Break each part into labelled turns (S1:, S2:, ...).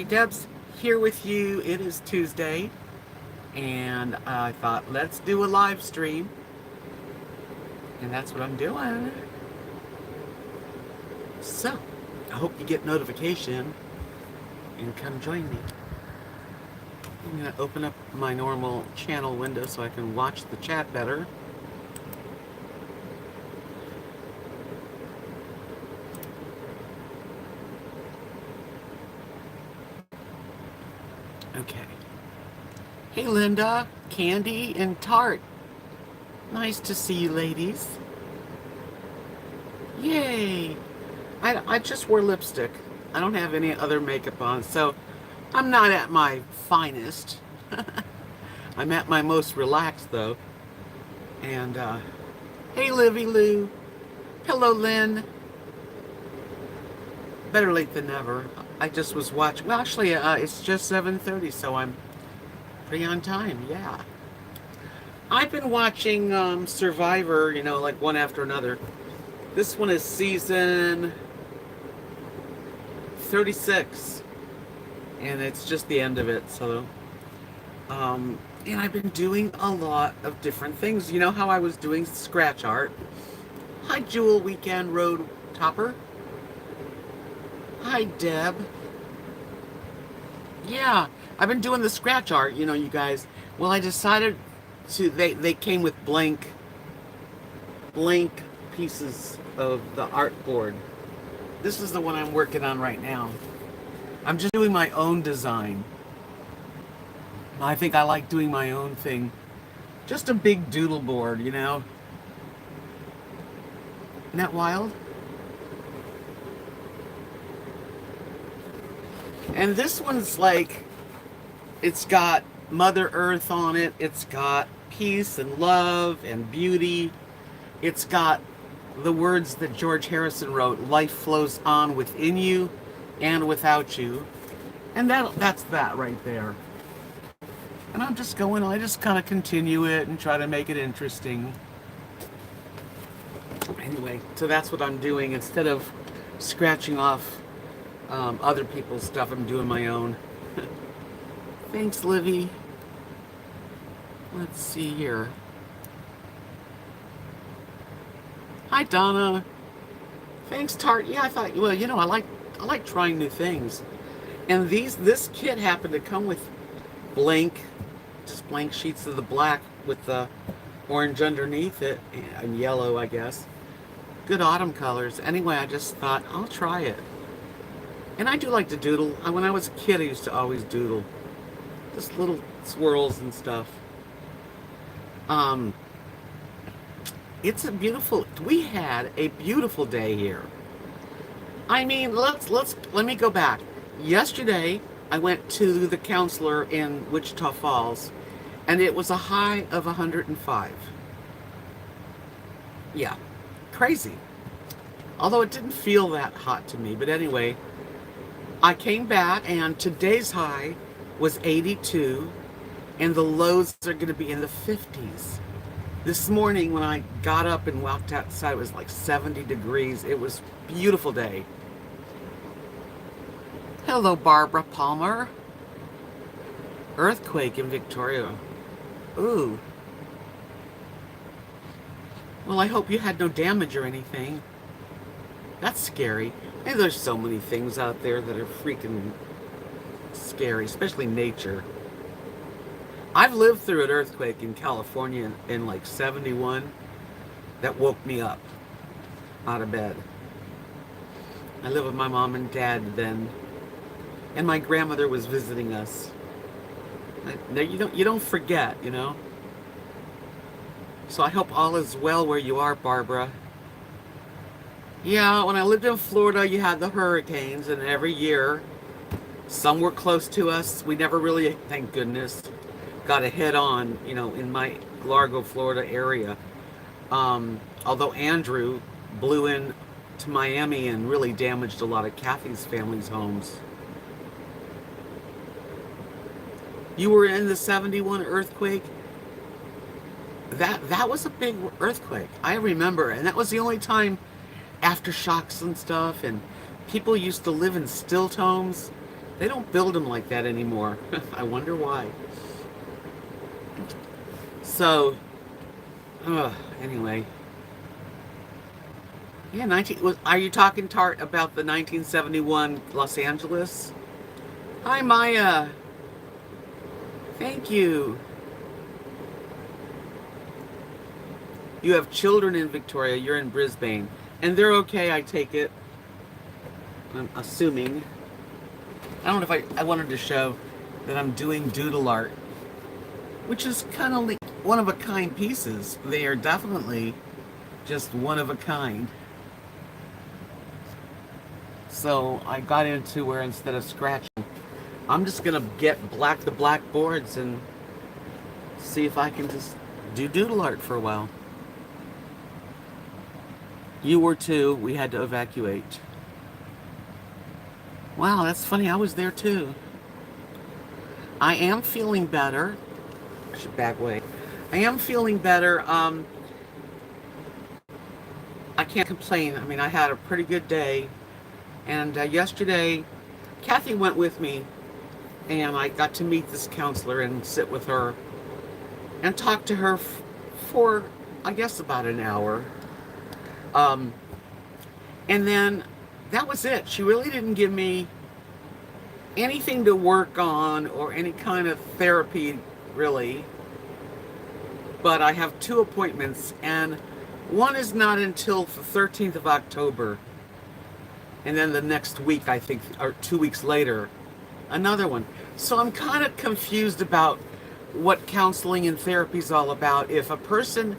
S1: Debs here with you. It is Tuesday, and I thought let's do a live stream, and that's what I'm doing. So, I hope you get notification and come join me. I'm gonna open up my normal channel window so I can watch the chat better. Okay. Hey Linda, Candy, and Tart. Nice to see you ladies. Yay! I just wore lipstick. I don't have any other makeup on, so I'm not at my finest. I'm at my most relaxed though. And hey Livy Lou. Hello Lynn. Better late than never. I just was watching. Well, actually, it's just 7:30, so I'm pretty on time. Yeah. I've been watching Survivor, like one after another. This one is season 36, and it's just the end of it. So, and I've been doing a lot of different things. You know how I was doing scratch art? Hi, Jewel Weekend Road Topper. Hi, Deb. Yeah, I've been doing the scratch art, you guys. Well, I decided to, they came with blank pieces of the art board. This is the one I'm working on right now. I'm just doing my own design. I think I like doing my own thing. Just a big doodle board, Isn't that wild? And this one's like, it's got Mother Earth on it. It's got peace and love and beauty. It's got the words that George Harrison wrote, life flows on within you and without you. And that's that right there. And I just kind of continue it and try to make it interesting. Anyway, so that's what I'm doing. Instead of scratching off other people's stuff, I'm doing my own. Thanks, Livy. Let's see here. Hi, Donna. Thanks, Tart. Yeah, I thought, well, I like trying new things. And this kit happened to come with just blank sheets of the black with the orange underneath it and yellow, I guess. Good autumn colors. Anyway, I just thought I'll try it. And I do like to doodle. When I was a kid, I used to always doodle. Just little swirls and stuff. We had a beautiful day here. I mean, let me go back. Yesterday, I went to the counselor in Wichita Falls, and it was a high of 105. Yeah, crazy. Although it didn't feel that hot to me, but anyway, I came back, and today's high was 82, and the lows are going to be in the 50s. This morning when I got up and walked outside, it was like 70 degrees. It was a beautiful day. Hello, Barbara Palmer. Earthquake in Victoria. Ooh. Well, I hope you had no damage or anything. That's scary. And there's so many things out there that are freaking scary, especially nature. I've lived through an earthquake in California in like 71 that woke me up out of bed. I lived with my mom and dad then, and my grandmother was visiting us. You don't forget, So I hope all is well where you are, Barbara. Yeah, when I lived in Florida, you had the hurricanes, and every year, some were close to us. We never really, thank goodness, got a hit on, in my Largo, Florida area. Although Andrew blew in to Miami and really damaged a lot of Kathy's family's homes. You were in the 71 earthquake? That was a big earthquake. I remember, and that was the only time aftershocks and stuff, and people used to live in stilt homes. They don't build them like that anymore. I wonder why. So, anyway. Yeah, are you talking, Tart, about the 1971 Los Angeles? Hi, Maya. Thank you. You have children in Victoria. You're in Brisbane. And they're okay, I take it. I'm assuming. I don't know if I wanted to show that I'm doing doodle art, which is kind of like one-of-a-kind pieces. They are definitely just one-of-a-kind. So I got into where instead of scratching, I'm just going to get the black boards and see if I can just do doodle art for a while. You were too. We had to evacuate. Wow, that's funny. I was there too. I am feeling better. I should back away. I am feeling better. I can't complain. I mean, I had a pretty good day. And yesterday, Kathy went with me, and I got to meet this counselor and sit with her and talk to her for, I guess, about an hour. And then that was it. She really didn't give me anything to work on or any kind of therapy, really. But I have 2 appointments, and one is not until the 13th of October. And then the next week, I think, or 2 weeks later, another one. So I'm kind of confused about what counseling and therapy is all about. If a person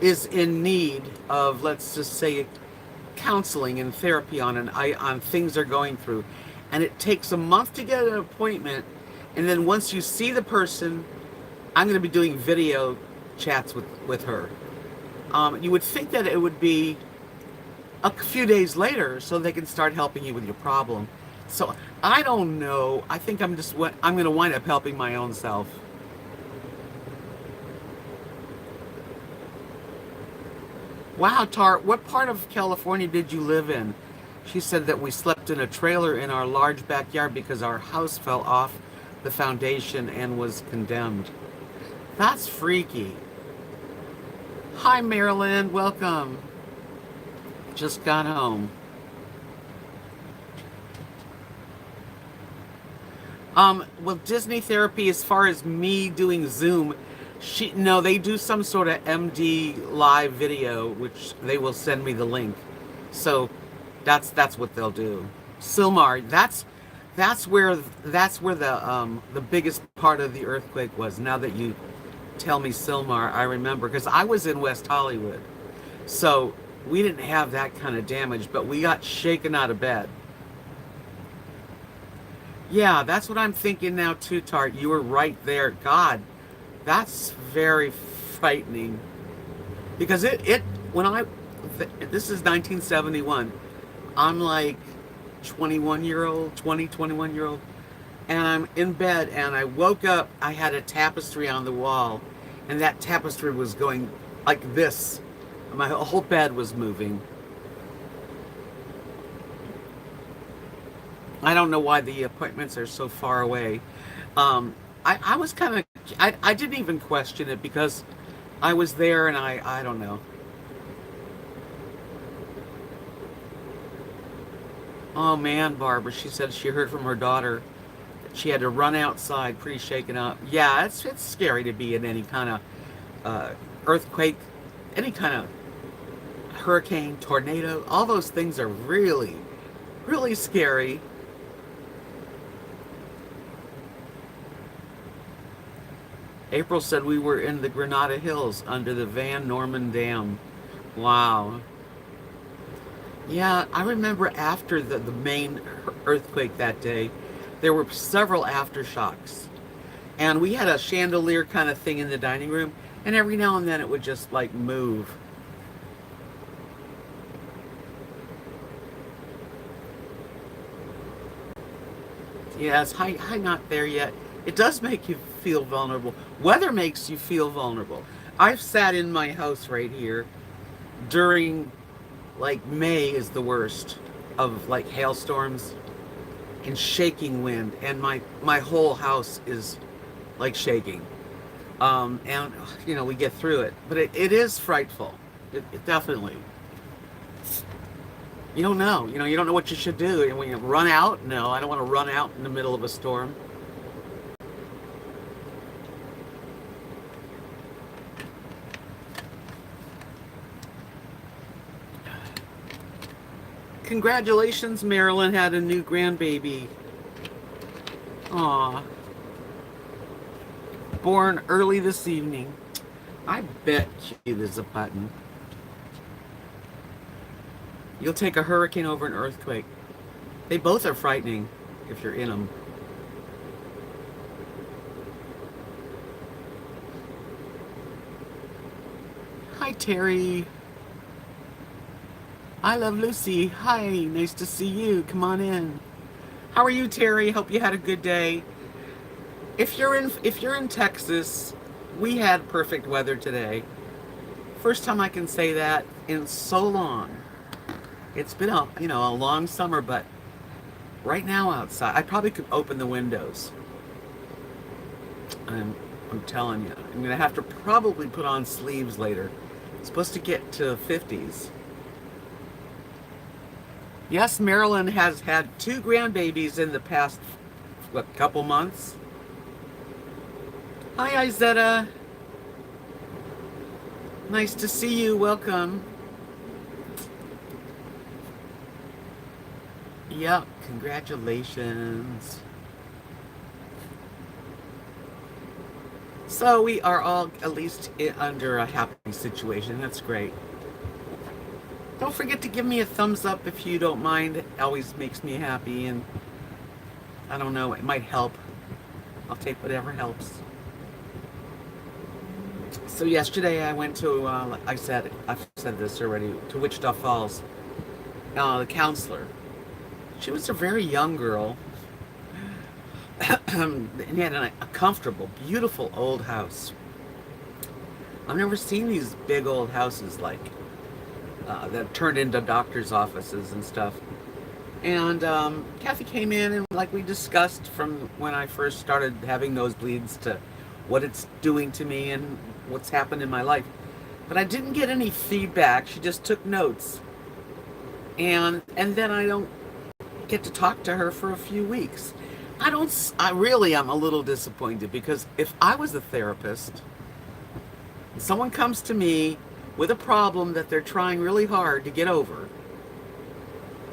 S1: is in need of, let's just say, counseling and therapy on things they're going through, and it takes a month to get an appointment, and then once you see the person, I'm going to be doing video chats with her. You would think that it would be a few days later so they can start helping you with your problem. So I don't know. I think I'm going to wind up helping my own self. Wow, Tart, what part of California did you live in? She said that we slept in a trailer in our large backyard because our house fell off the foundation and was condemned. That's freaky. Hi, Marilyn. Welcome. Just got home. Well, Disney therapy, as far as me doing Zoom, no, they do some sort of MD live video, which they will send me the link. So that's what they'll do. Silmar, that's where the biggest part of the earthquake was. Now that you tell me Silmar, I remember, because I was in West Hollywood. So we didn't have that kind of damage, but we got shaken out of bed. Yeah, that's what I'm thinking now too, Tart. You were right there. God, that's very frightening. Because this is 1971. I'm like 21-year-old, and I'm in bed, and I woke up, I had a tapestry on the wall, and that tapestry was going like this. My whole bed was moving. I don't know why the appointments are so far away. I was kind of, I didn't even question it because I was there, and I don't know. Oh man, Barbara, she said she heard from her daughter that she had to run outside pretty shaken up. Yeah, it's scary to be in any kind of earthquake, any kind of hurricane, tornado. All those things are really, really scary. April said we were in the Granada Hills under the Van Norman Dam. Wow. Yeah, I remember after the main earthquake that day, there were several aftershocks. And we had a chandelier kind of thing in the dining room, and every now and then it would just like move. Yeah, it's high not there yet. It does make you feel vulnerable. Weather makes you feel vulnerable. I've sat in my house right here during, like, May is the worst of like hailstorms, and shaking wind, and my whole house is like shaking. And we get through it, but it is frightful. It definitely. You don't know. You don't know what you should do. And when you run out, no, I don't want to run out in the middle of a storm. Congratulations, Marilyn had a new grandbaby. Aw. Born early this evening. I bet you there's a button. You'll take a hurricane over an earthquake. They both are frightening if you're in them. Hi, Terry. I love Lucy. Hi, nice to see you. Come on in. How are you, Terry? Hope you had a good day. If you're in Texas, we had perfect weather today. First time I can say that in so long. It's been a long summer, but right now outside, I probably could open the windows. I'm telling you, I'm gonna have to probably put on sleeves later. It's supposed to get to 50s. Yes, Marilyn has had 2 grandbabies in the past, couple months. Hi, Izetta. Nice to see you. Welcome. Yep, congratulations. So we are all at least under a happy situation. That's great. Don't forget to give me a thumbs up if you don't mind. It always makes me happy, and I don't know, it might help. I'll take whatever helps. So yesterday I went to, I've said this already, to Wichita Falls. The counselor. She was a very young girl. And he had a comfortable, beautiful old house. I've never seen these big old houses like that turned into doctor's offices and stuff. And Kathy came in, and like we discussed from when I first started having nosebleeds to what it's doing to me and what's happened in my life. But I didn't get any feedback. She just took notes. And then I don't get to talk to her for a few weeks. I really am a little disappointed, because if I was a therapist, someone comes to me with a problem that they're trying really hard to get over,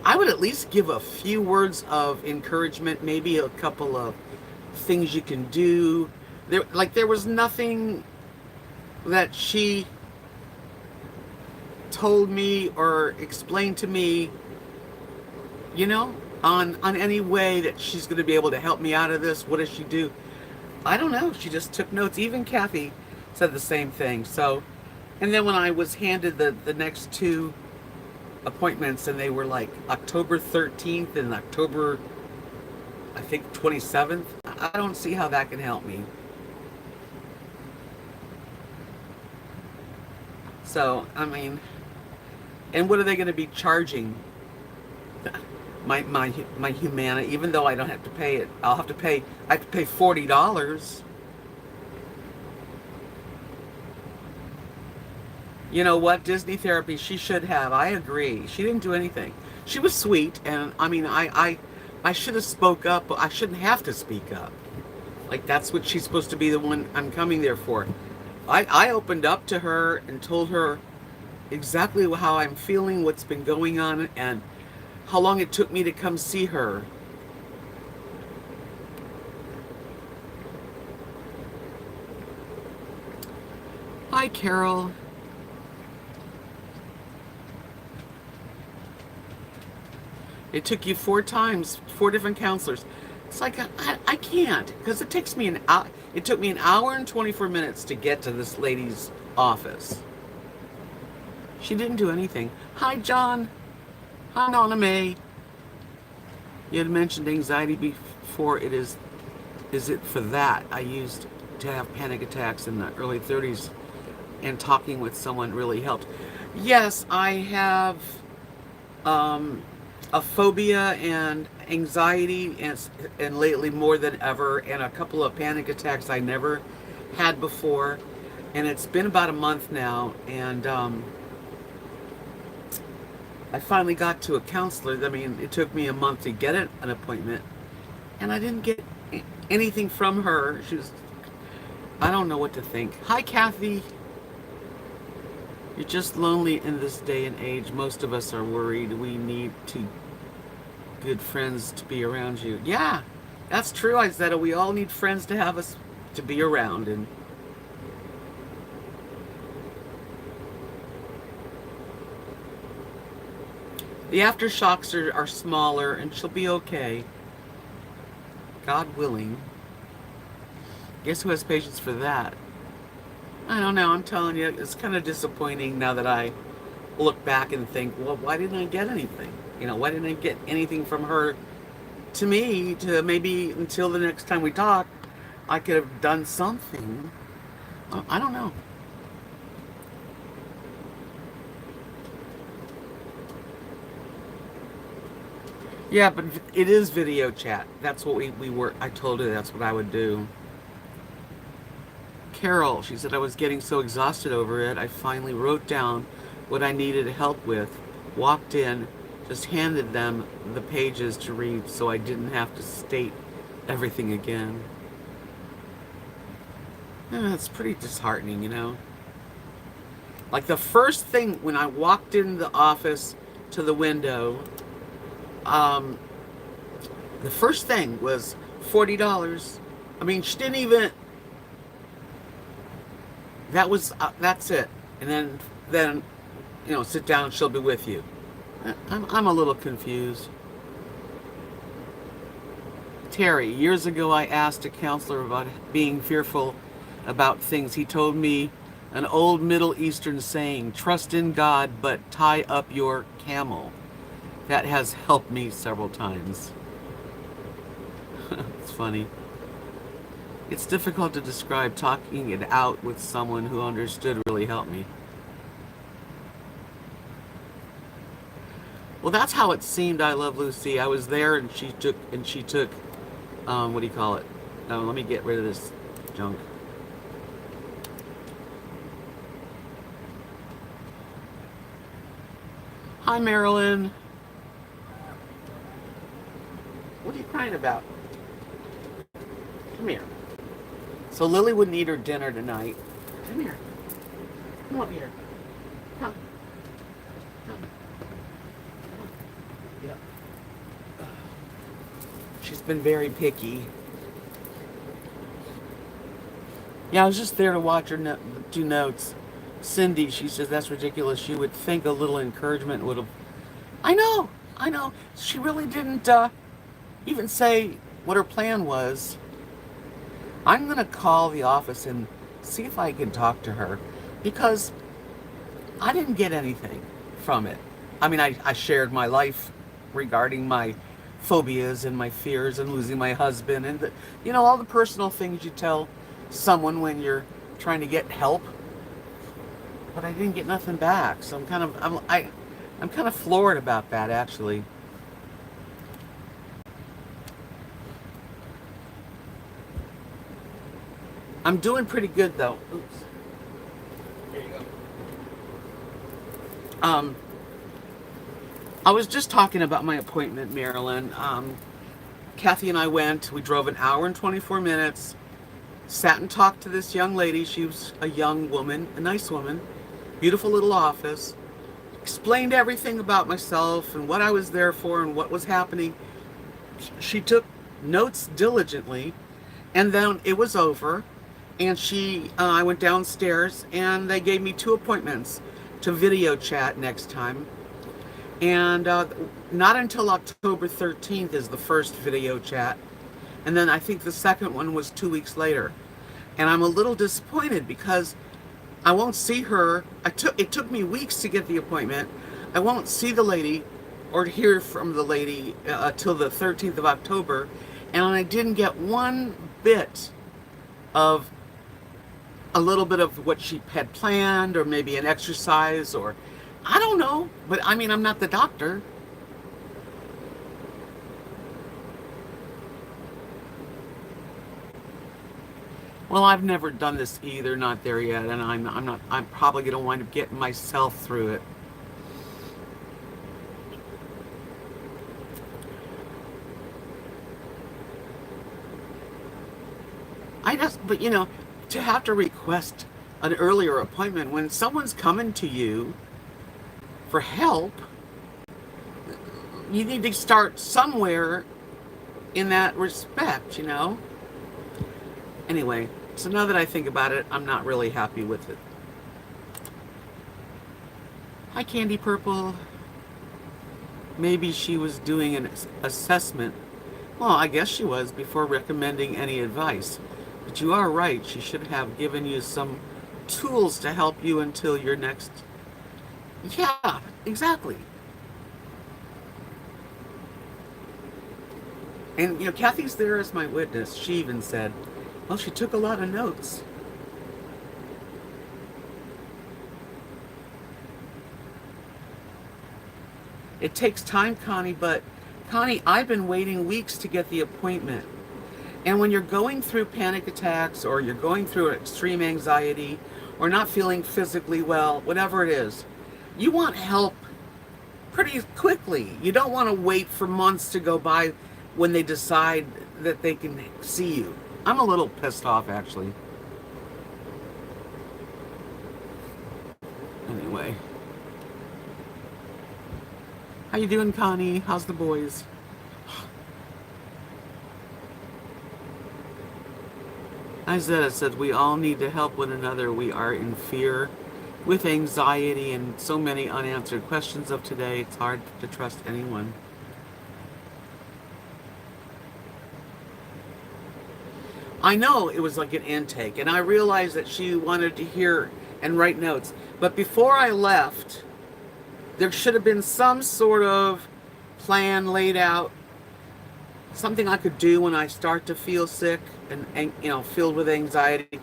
S1: I would at least give a few words of encouragement, maybe a couple of things you can do. There was nothing that she told me or explained to me, on any way that she's going to be able to help me out of this. What does she do? I don't know. She just took notes. Even Kathy said the same thing. So, and then when I was handed the next 2 appointments, and they were like October 13th and October, I think, 27th, I don't see how that can help me. So, I mean, and what are they going to be charging? My Humana, even though I don't have to pay it, I have to pay $40. You know what? Disney therapy, she should have. I agree. She didn't do anything. She was sweet, and I mean, I should have spoke up, but I shouldn't have to speak up. Like, that's what she's supposed to be, the one I'm coming there for. I opened up to her and told her exactly how I'm feeling, what's been going on, and how long it took me to come see her. Hi, Carol. It took you 4 times, 4 different counselors. It's like, I can't, because it takes me it took me an hour and 24 minutes to get to this lady's office. She didn't do anything. Hi, John. Hi, Nonna May. You had mentioned anxiety before. Is it for that? I used to have panic attacks in the early 30s, and talking with someone really helped. Yes, I have a phobia and anxiety, and lately more than ever, and a couple of panic attacks I never had before. And it's been about a month now, and I finally got to a counselor. I mean, it took me a month to get an appointment, and I didn't get anything from her. I don't know what to think. Hi, Kathy. You're just lonely in this day and age. Most of us are worried. We need good friends to be around you. Yeah, that's true, Isetta. We all need friends to have us to be around. And the aftershocks are smaller, and she'll be okay. God willing. Guess who has patience for that? I don't know. I'm telling you, it's kind of disappointing now that I look back and think, well, why didn't I get anything? You know, why didn't I get anything from her to me to maybe until the next time we talk, I could have done something. I don't know. Yeah, but it is video chat. That's what we were. I told her that's what I would do. Carol, she said, I was getting so exhausted over it. I finally wrote down what I needed help with, walked in, just handed them the pages to read so I didn't have to state everything again. Yeah, it's pretty disheartening, you know. Like the first thing when I walked in the office to the window, the first thing was $40. I mean, she didn't even. That's it. And then, you know, sit down. She'll be with you. I'm a little confused. Terry, years ago I asked a counselor about being fearful about things. He told me an old Middle Eastern saying, trust in God, but tie up your camel. That has helped me several times. It's funny. It's difficult to describe. Talking it out with someone who understood really helped me. Well, that's how it seemed. I Love Lucy. I was there, and she took, what do you call it? Let me get rid of this junk. Hi, Marilyn. What are you crying about? Come here. So Lily wouldn't eat her dinner tonight. Come here. Come up here. Come. Come. Yep. She's been very picky. Yeah, I was just there to watch her do notes. Cindy, she says, that's ridiculous. You would think a little encouragement would have... I know. She really didn't even say what her plan was. I'm going to call the office and see if I can talk to her, because I didn't get anything from it. I mean, I shared my life regarding my phobias and my fears and losing my husband and, all the personal things you tell someone when you're trying to get help. But I didn't get nothing back, so I'm kind of floored about that, actually. I'm doing pretty good, though. Oops. There you go. I was just talking about my appointment, Marilyn. Kathy and I went. We drove an hour and 24 minutes. Sat and talked to this young lady. She was a young woman, a nice woman. Beautiful little office. Explained everything about myself and what I was there for and what was happening. She took notes diligently, and then it was over. And I went downstairs, and they gave me 2 appointments to video chat next time. And not until October 13th is the first video chat. And then I think the second one was 2 weeks later. And I'm a little disappointed because I won't see her. It took me weeks to get the appointment. I won't see the lady or hear from the lady till the 13th of October. And I didn't get one bit of a little bit of what she had planned, or maybe an exercise, or I don't know. But I mean, I'm not the doctor. Well, I've never done this either, not there yet, and I'm probably going to wind up getting myself through it. But to have to request an earlier appointment when someone's coming to you for help, you need to start somewhere in that respect. Anyway, so now that I think about it, I'm not really happy with it. Hi, Candy Purple. Maybe she was doing an assessment. Well, I guess she was before recommending any advice. But you are right. She should have given you some tools to help you until your next... Yeah, exactly. And, Kathy's there as my witness. She even said, well, she took a lot of notes. It takes time, Connie, but Connie, I've been waiting weeks to get the appointment. And when you're going through panic attacks or you're going through extreme anxiety or not feeling physically well, whatever it is, you want help pretty quickly. You don't want to wait for months to go by when they decide that they can see you. I'm a little pissed off, actually. Anyway. How you doing, Connie? How's the boys? Isaiah said, we all need to help one another. We are in fear with anxiety and so many unanswered questions of today. It's hard to trust anyone. I know it was like an intake, and I realized that she wanted to hear and write notes. But before I left, there should have been some sort of plan laid out, something I could do when I start to feel sick and filled with anxiety.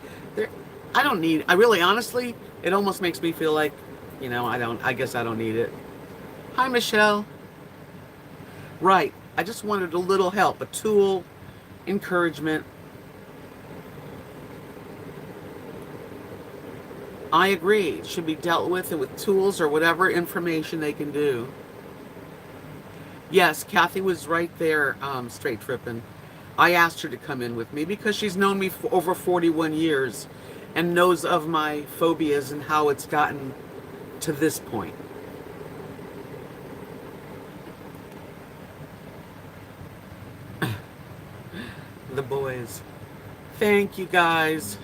S1: I really, honestly, it almost makes me feel like, I guess I don't need it. Hi, Michelle. Right. I just wanted a little help, a tool, encouragement. I agree. It should be dealt with and with tools or whatever information they can do. Yes, Kathy was right there, straight tripping. I asked her to come in with me because she's known me for over 41 years and knows of my phobias and how it's gotten to this point. The boys. Thank you, guys.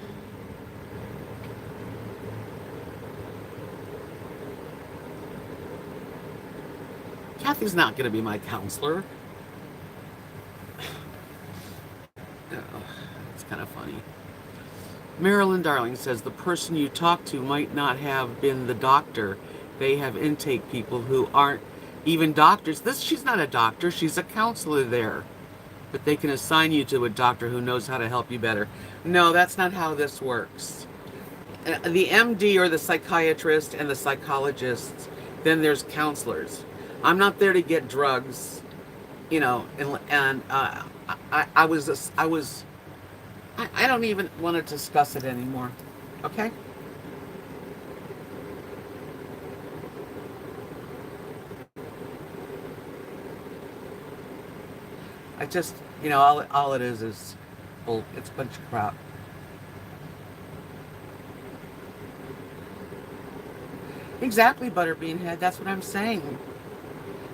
S1: Kathy's not going to be my counselor. It's kind of funny. Marilyn Darling says the person you talk to might not have been the doctor. They have intake people who aren't even doctors. She's not a doctor. She's a counselor there. But they can assign you to a doctor who knows how to help you better. No, that's not how this works. The MD or the psychiatrist and the psychologists, then there's counselors. I'm not there to get drugs, I don't even want to discuss it anymore. Okay? I just, all it is, it's a bunch of crap. Exactly, Butterbean Head. That's what I'm saying.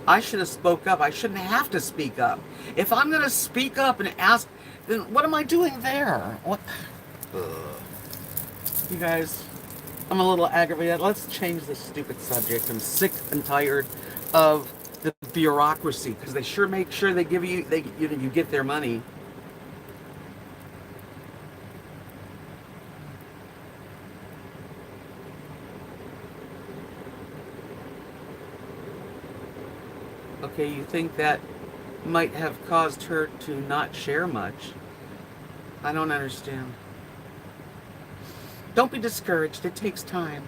S1: I should have spoke up. I shouldn't have to speak up. If I'm going to speak up and ask, then what am I doing there? What? You guys, I'm a little aggravated. Let's change this stupid subject. I'm sick and tired of the bureaucracy because they sure make sure they give you, you get their money. Okay, you think that might have caused her to not share much. I don't understand. Don't be discouraged. It takes time.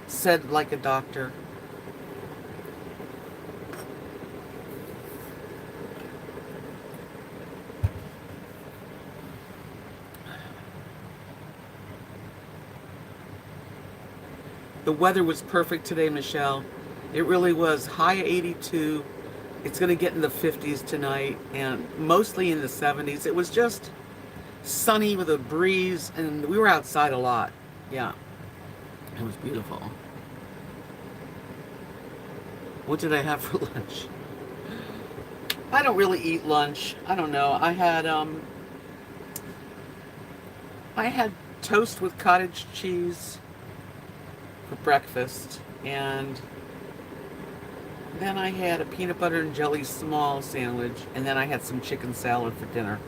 S1: Said like a doctor. The weather was perfect today, Michelle. It really was. High 82. It's going to get in the 50s tonight and mostly in the 70s. It was just sunny with a breeze, and we were outside a lot. Yeah, it was beautiful. What did I have for lunch? I don't really eat lunch. I don't know. I had toast with cottage cheese for breakfast, and then I had a peanut butter and jelly small sandwich, and then I had some chicken salad for dinner.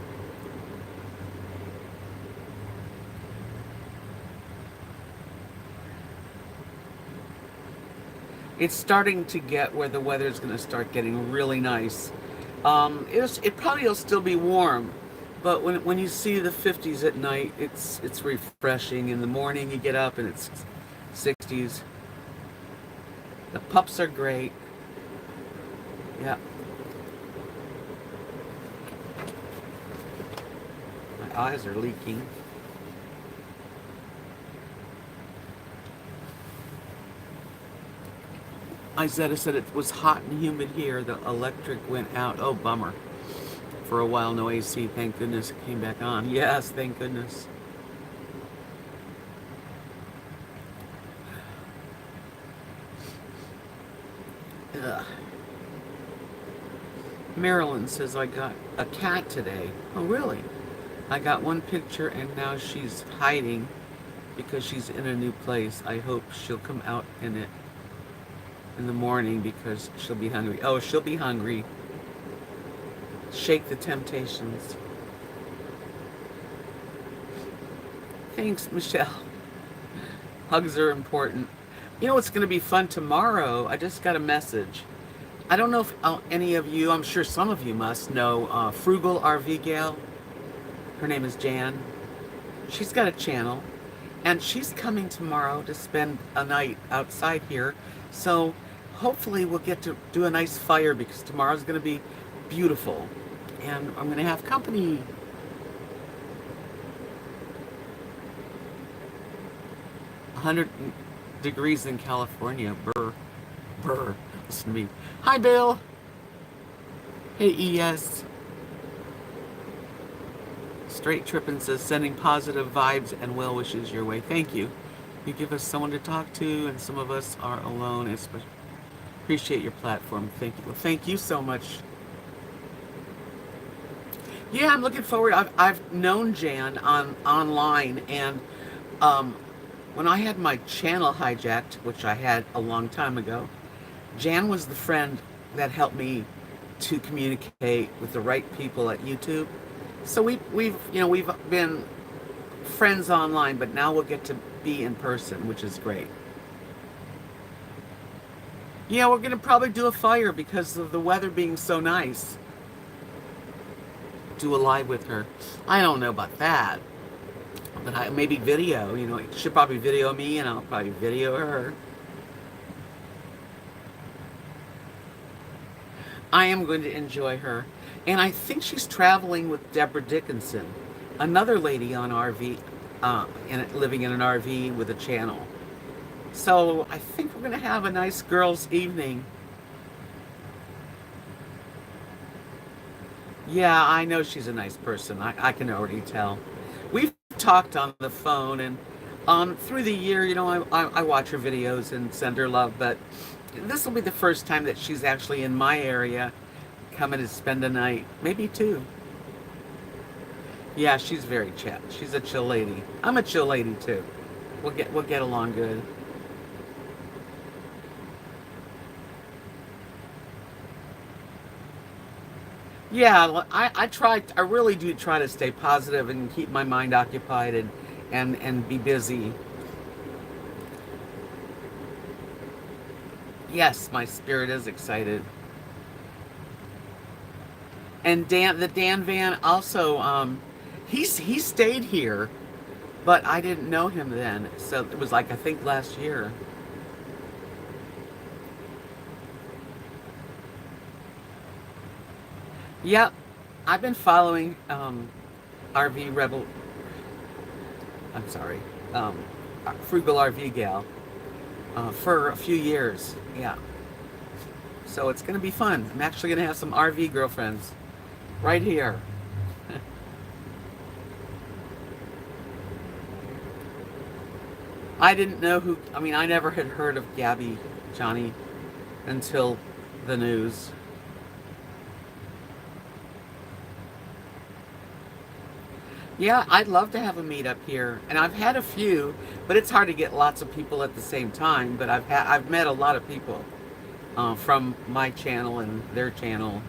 S1: It's starting to get where the weather's going to start getting really nice. It probably will still be warm, but when you see the 50s at night, it's refreshing. In the morning, you get up and it's 60s. The pups are great. Yeah. My eyes are leaking. Izetta said it was hot and humid here. The electric went out. Oh, bummer. For a while, no AC. Thank goodness it came back on. Yes, thank goodness. Ugh. Marilyn says, I got a cat today. Oh, really? I got one picture and now she's hiding because she's in a new place. I hope she'll come out in it in the morning because she'll be hungry. Oh, she'll be hungry. Shake the temptations. Thanks, Michelle. Hugs are important. You know what's going to be fun tomorrow? I just got a message. I don't know if any of you, I'm sure some of you must know Frugal RV Gal. Her name is Jan. She's got a channel, and she's coming tomorrow to spend a night outside here. So hopefully we'll get to do a nice fire because tomorrow's going to be beautiful. And I'm going to have company. 100 degrees in California. Brr. Brr. Listen to me. Hi, Bill. Hey, ES. Straight Trippin' says, sending positive vibes and well wishes your way. Thank you. You give us someone to talk to, and some of us are alone. Especially appreciate your platform. Thank you. Well, thank you so much. Yeah, I'm looking forward. I've known Jan online, and when I had my channel hijacked, which I had a long time ago, Jan was the friend that helped me to communicate with the right people at YouTube. So we've been friends online, but now we'll get to be in person, which is great. Yeah, we're gonna probably do a fire because of the weather being so nice. Do a live with her. I don't know about that, but maybe video. She'll probably video me, and I'll probably video her. I am going to enjoy her. And I think she's traveling with Deborah Dickinson, another lady on RV, living in an RV with a channel. So I think we're going to have a nice girls' evening. Yeah, I know she's a nice person. I can already tell. We've talked on the phone, and through the year, I watch her videos and send her love, but this will be the first time that she's actually in my area, coming to spend a night, maybe two. Yeah, she's very chill. She's a chill lady. I'm a chill lady too. We'll get along good. Yeah, I really do try to stay positive and keep my mind occupied and be busy. Yes, my spirit is excited. And the Dan Van also, he stayed here, but I didn't know him then. So it was like, I think last year. Yep, I've been following RV Rebel. I'm sorry, Frugal RV Gal, for a few years. Yeah. So it's going to be fun. I'm actually going to have some RV girlfriends right here. I didn't know who, I mean, I never had heard of Gabby, Johnny, until the news. Yeah, I'd love to have a meetup here, and I've had a few, but it's hard to get lots of people at the same time. But I've met a lot of people from my channel and their channel.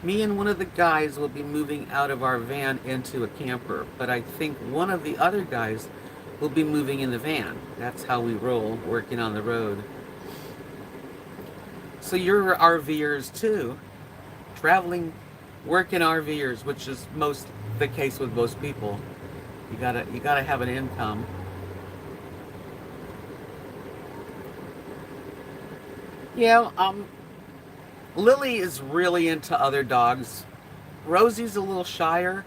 S1: Me and one of the guys will be moving out of our van into a camper, but I think one of the other guys will be moving in the van. That's how we roll, working on the road. So you're RVers too, traveling, working RVers, which is the case with most people. You gotta have an income. Yeah, Lily is really into other dogs. Rosie's a little shyer.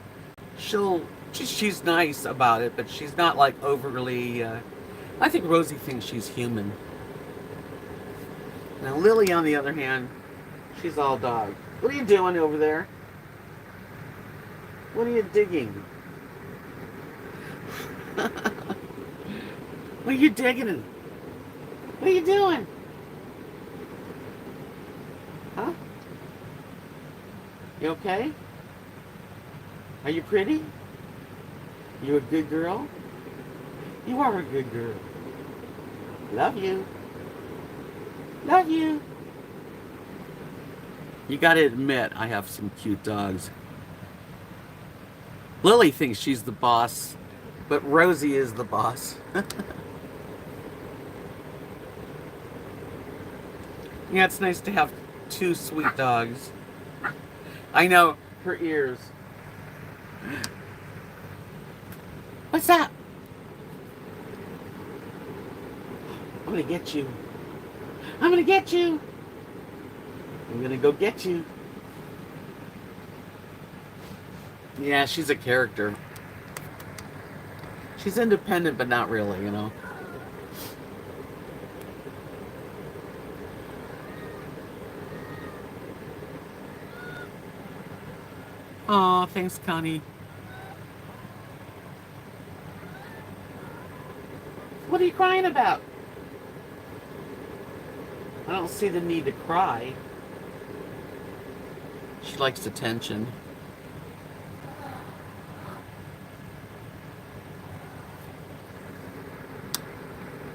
S1: She's nice about it, but she's not like overly. I think Rosie thinks she's human. Now Lily, on the other hand, she's all dog. What are you doing over there? What are you digging? What are you digging in? What are you doing? Huh? You okay? Are you pretty? You a good girl? You are a good girl. Love you. Love you. You gotta admit, I have some cute dogs. Lily thinks she's the boss, but Rosie is the boss. Yeah, it's nice to have two sweet dogs. I know, her ears. What's that? I'm gonna get you. I'm gonna get you. I'm gonna go get you. Yeah, she's a character. She's independent, but not really, you know. Aw, thanks, Connie. What are you crying about? I don't see the need to cry. She likes attention.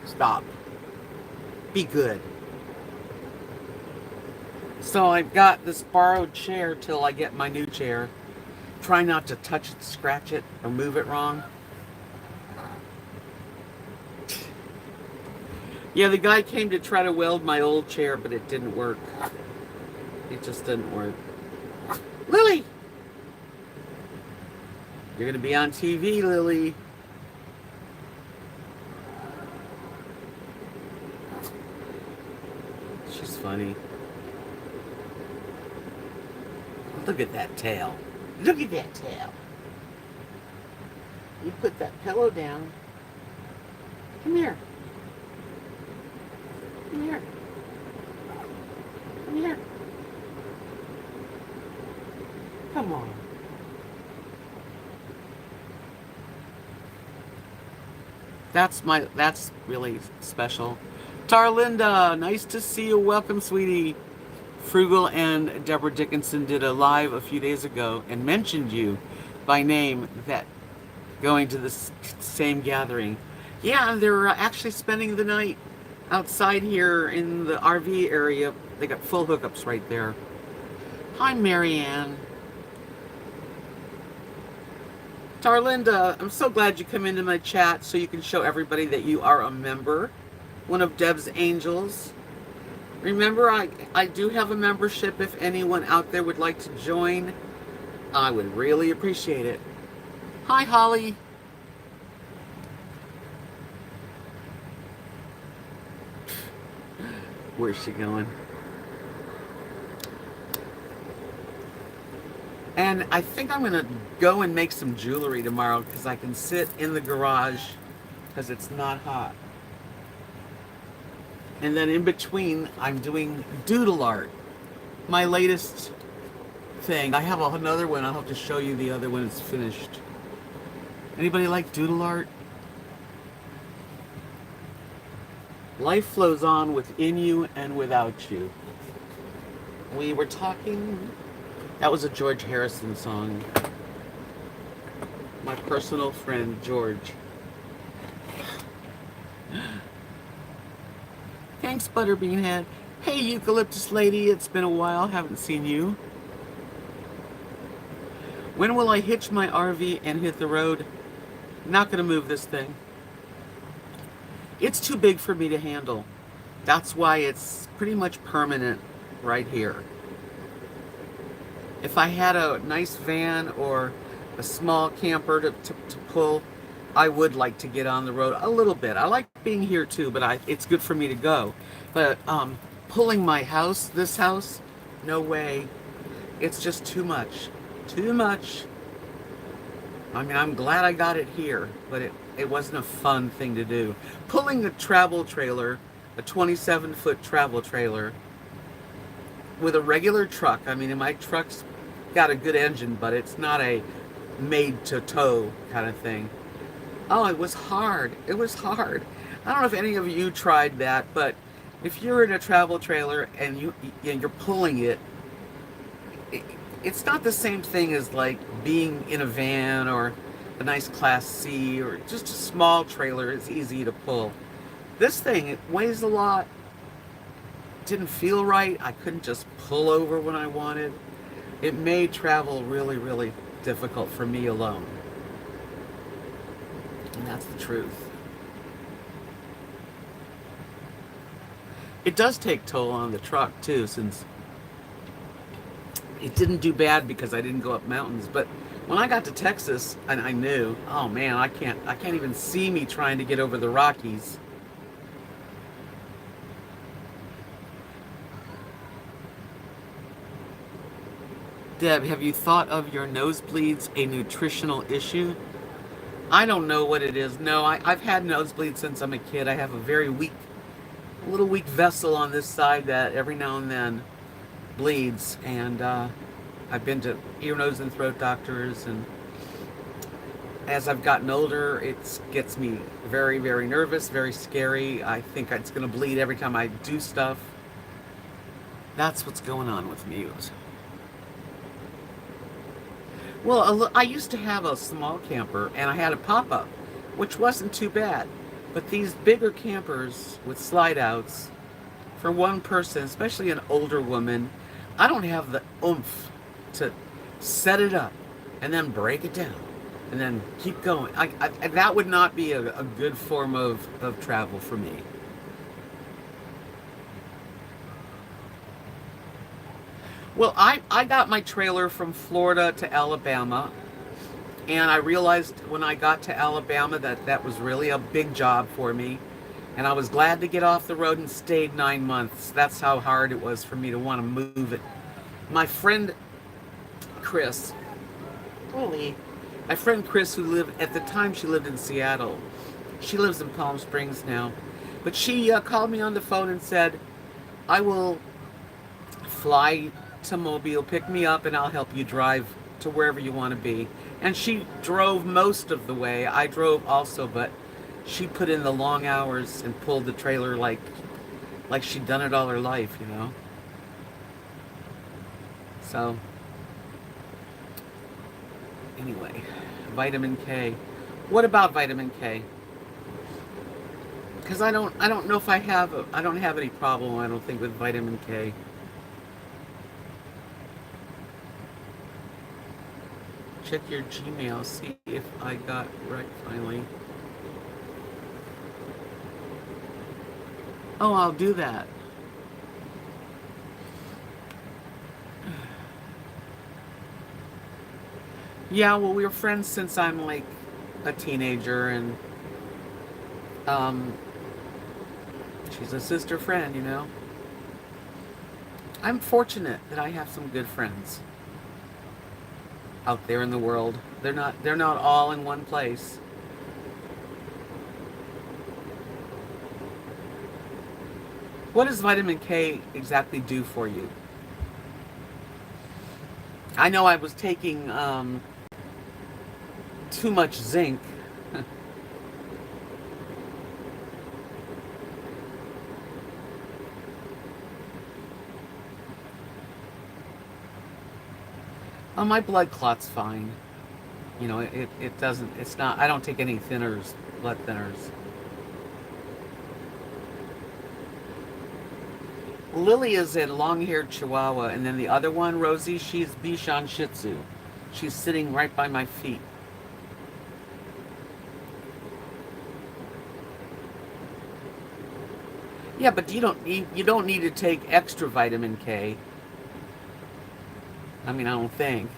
S1: Stop. Be good. So I've got this borrowed chair till I get my new chair. Try not to touch it, scratch it, or move it wrong. Yeah, the guy came to try to weld my old chair, but it didn't work. It just didn't work. Lily! You're gonna be on TV, Lily. She's funny. Look at that tail. Look at that tail. You put that pillow down. Come here. Come here. Come here. Come on. That's really special. Tarlinda, nice to see you. Welcome, sweetie. Frugal and Deborah Dickinson did a live a few days ago and mentioned you by name, that going to the same gathering. Yeah, they're actually spending the night outside here in the RV area. They got full hookups right there. Hi, Marianne. Tarlinda, I'm so glad you come into my chat so you can show everybody that you are a member, one of Deb's angels. Remember, I do have a membership if anyone out there would like to join. I would really appreciate it. Hi, Holly. Where's she going? And I think I'm going to go and make some jewelry tomorrow because I can sit in the garage because it's not hot. And then in between, I'm doing doodle art. My latest thing. I have another one. I'll have to show you the other when it's finished. Anybody like doodle art? Life flows on within you and without you. We were talking. That was a George Harrison song. My personal friend, George. Thanks, Butterbean Head. Hey, Eucalyptus Lady, it's been a while. Haven't seen you. When will I hitch my RV and hit the road? Not going to move this thing. It's too big for me to handle. That's why it's pretty much permanent right here. If I had a nice van or a small camper to pull, I would like to get on the road a little bit. I like being here too, but it's good for me to go. But pulling my house, this house, no way. It's just too much. Too much. I mean, I'm glad I got it here, but it wasn't a fun thing to do. Pulling a travel trailer, a 27-foot travel trailer, with a regular truck. I mean, my truck's got a good engine, but it's not a made-to-tow kind of thing. Oh, it was hard. It was hard. I don't know if any of you tried that, but if you're in a travel trailer and you're pulling it, it's not the same thing as like being in a van or a nice Class C or just a small trailer. It's easy to pull. This thing, it weighs a lot. Didn't feel right. I couldn't just pull over when I wanted. It made travel really, really difficult for me alone. And that's the truth. It does take toll on the truck too, since it didn't do bad because I didn't go up mountains. But when I got to Texas, and I knew, oh man, I can't even see me trying to get over the Rockies. Deb, have you thought of your nosebleeds a nutritional issue? I don't know what it is. No, I've had nosebleeds since I'm a kid. I have a very little weak vessel on this side that every now and then bleeds. And I've been to ear, nose, and throat doctors. And as I've gotten older, it gets me very, very nervous, very scary. I think it's going to bleed every time I do stuff. That's what's going on with me. Well, I used to have a small camper, and I had a pop-up, which wasn't too bad. But these bigger campers with slide-outs, for one person, especially an older woman, I don't have the oomph to set it up and then break it down and then keep going. That would not be a good form of travel for me. Well, I got my trailer from Florida to Alabama, and I realized when I got to Alabama that was really a big job for me, and I was glad to get off the road and stayed 9 months. That's how hard it was for me to want to move it. My friend Chris, who lived, at the time she lived in Seattle. She lives in Palm Springs now. But she called me on the phone and said, I will fly to Mobile, pick me up, and I'll help you drive to wherever you want to be. And she drove most of the way. I drove also, but she put in the long hours and pulled the trailer like she'd done it all her life, you know. So anyway, vitamin K. What about vitamin K? Because I don't know if I don't have any problem, I don't think, with vitamin K. Check your Gmail, see if I got right finally. Oh, I'll do that. Yeah, well, we were friends since I'm like a teenager, and she's a sister friend, you know. I'm fortunate that I have some good friends out there in the world. They're not all in one place. What does vitamin K exactly do for you? I know I was taking too much zinc. Oh, my blood clot's fine. You know, it doesn't, it's not, I don't take any thinners, blood thinners. Lily is a long-haired Chihuahua, and then the other one, Rosie, she's Bichon Shih Tzu. She's sitting right by my feet. Yeah, but you don't need to take extra vitamin K. I mean, I don't think.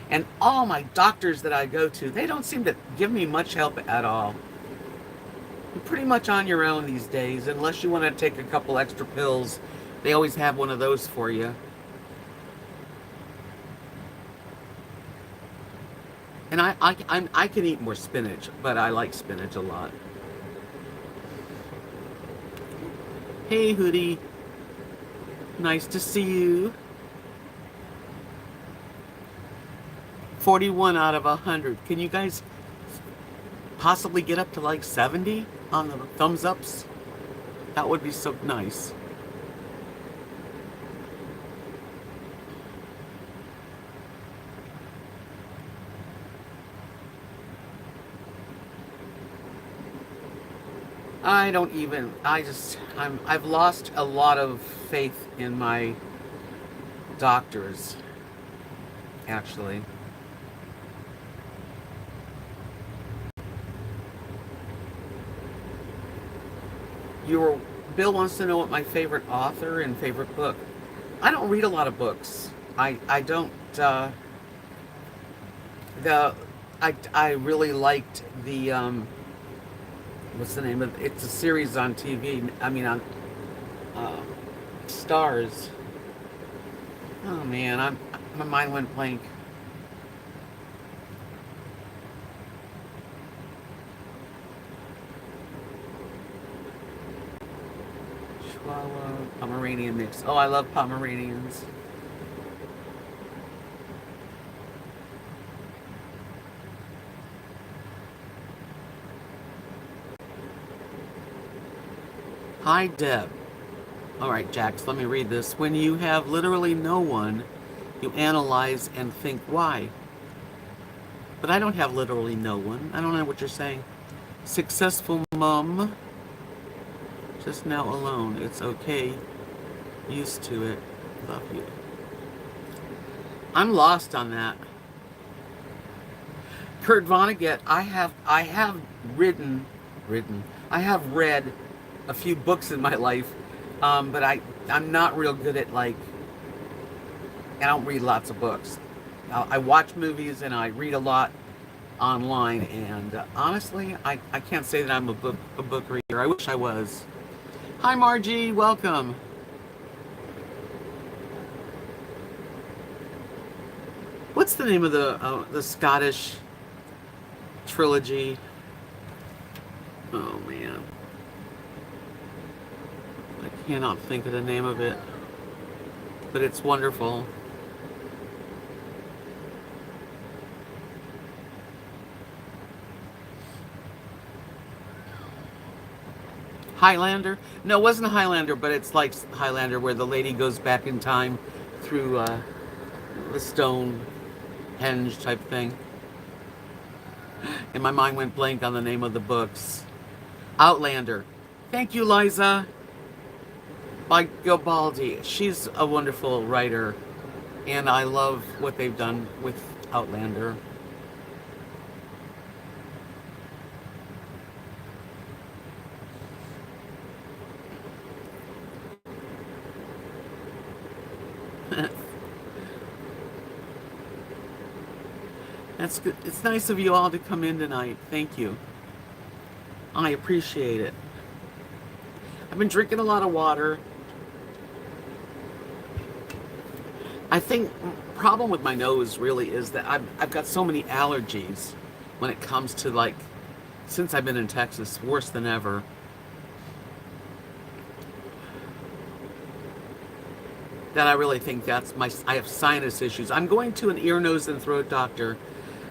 S1: And all my doctors that I go to, they don't seem to give me much help at all. You're pretty much on your own these days, unless you want to take a couple extra pills. They always have one of those for you. And I can eat more spinach, but I like spinach a lot. Hey, Hootie. Nice to see you. 41 out of 100. Can you guys possibly get up to like 70 on the thumbs ups? That would be so nice. I don't even, I've lost a lot of faith in my doctors, actually. Bill wants to know what my favorite author and favorite book. I don't read a lot of books. I don't, I really liked the, what's the name of it? It's a series on TV. I mean, on Stars. Oh man, my mind went blank. Chihuahua, Pomeranian mix. Oh, I love Pomeranians. Hi, Deb. All right, Jax, let me read this. When you have literally no one, you analyze and think why. But I don't have literally no one. I don't know what you're saying. Successful mom. Just now alone. It's okay. Used to it. Love you. I'm lost on that. Kurt Vonnegut, I have read a few books in my life, but I'm not real good at, like, I don't read lots of books. I watch movies and I read a lot online, and honestly, I can't say that I'm a book reader. I wish I was. Hi, Margie. Welcome. What's the name of the Scottish trilogy? Oh man, I cannot think of the name of it, but it's wonderful. Highlander? No, it wasn't a Highlander, but it's like Highlander, where the lady goes back in time through the stone henge type thing. And my mind went blank on the name of the books. Outlander. Thank you, Liza. By Garibaldi. She's a wonderful writer, and I love what they've done with Outlander. That's good. It's nice of you all to come in tonight. Thank you. I appreciate it. I've been drinking a lot of water. I think the problem with my nose really is that I've got so many allergies when it comes to, like, since I've been in Texas, worse than ever. that I really think I have sinus issues. I'm going to an ear, nose, and throat doctor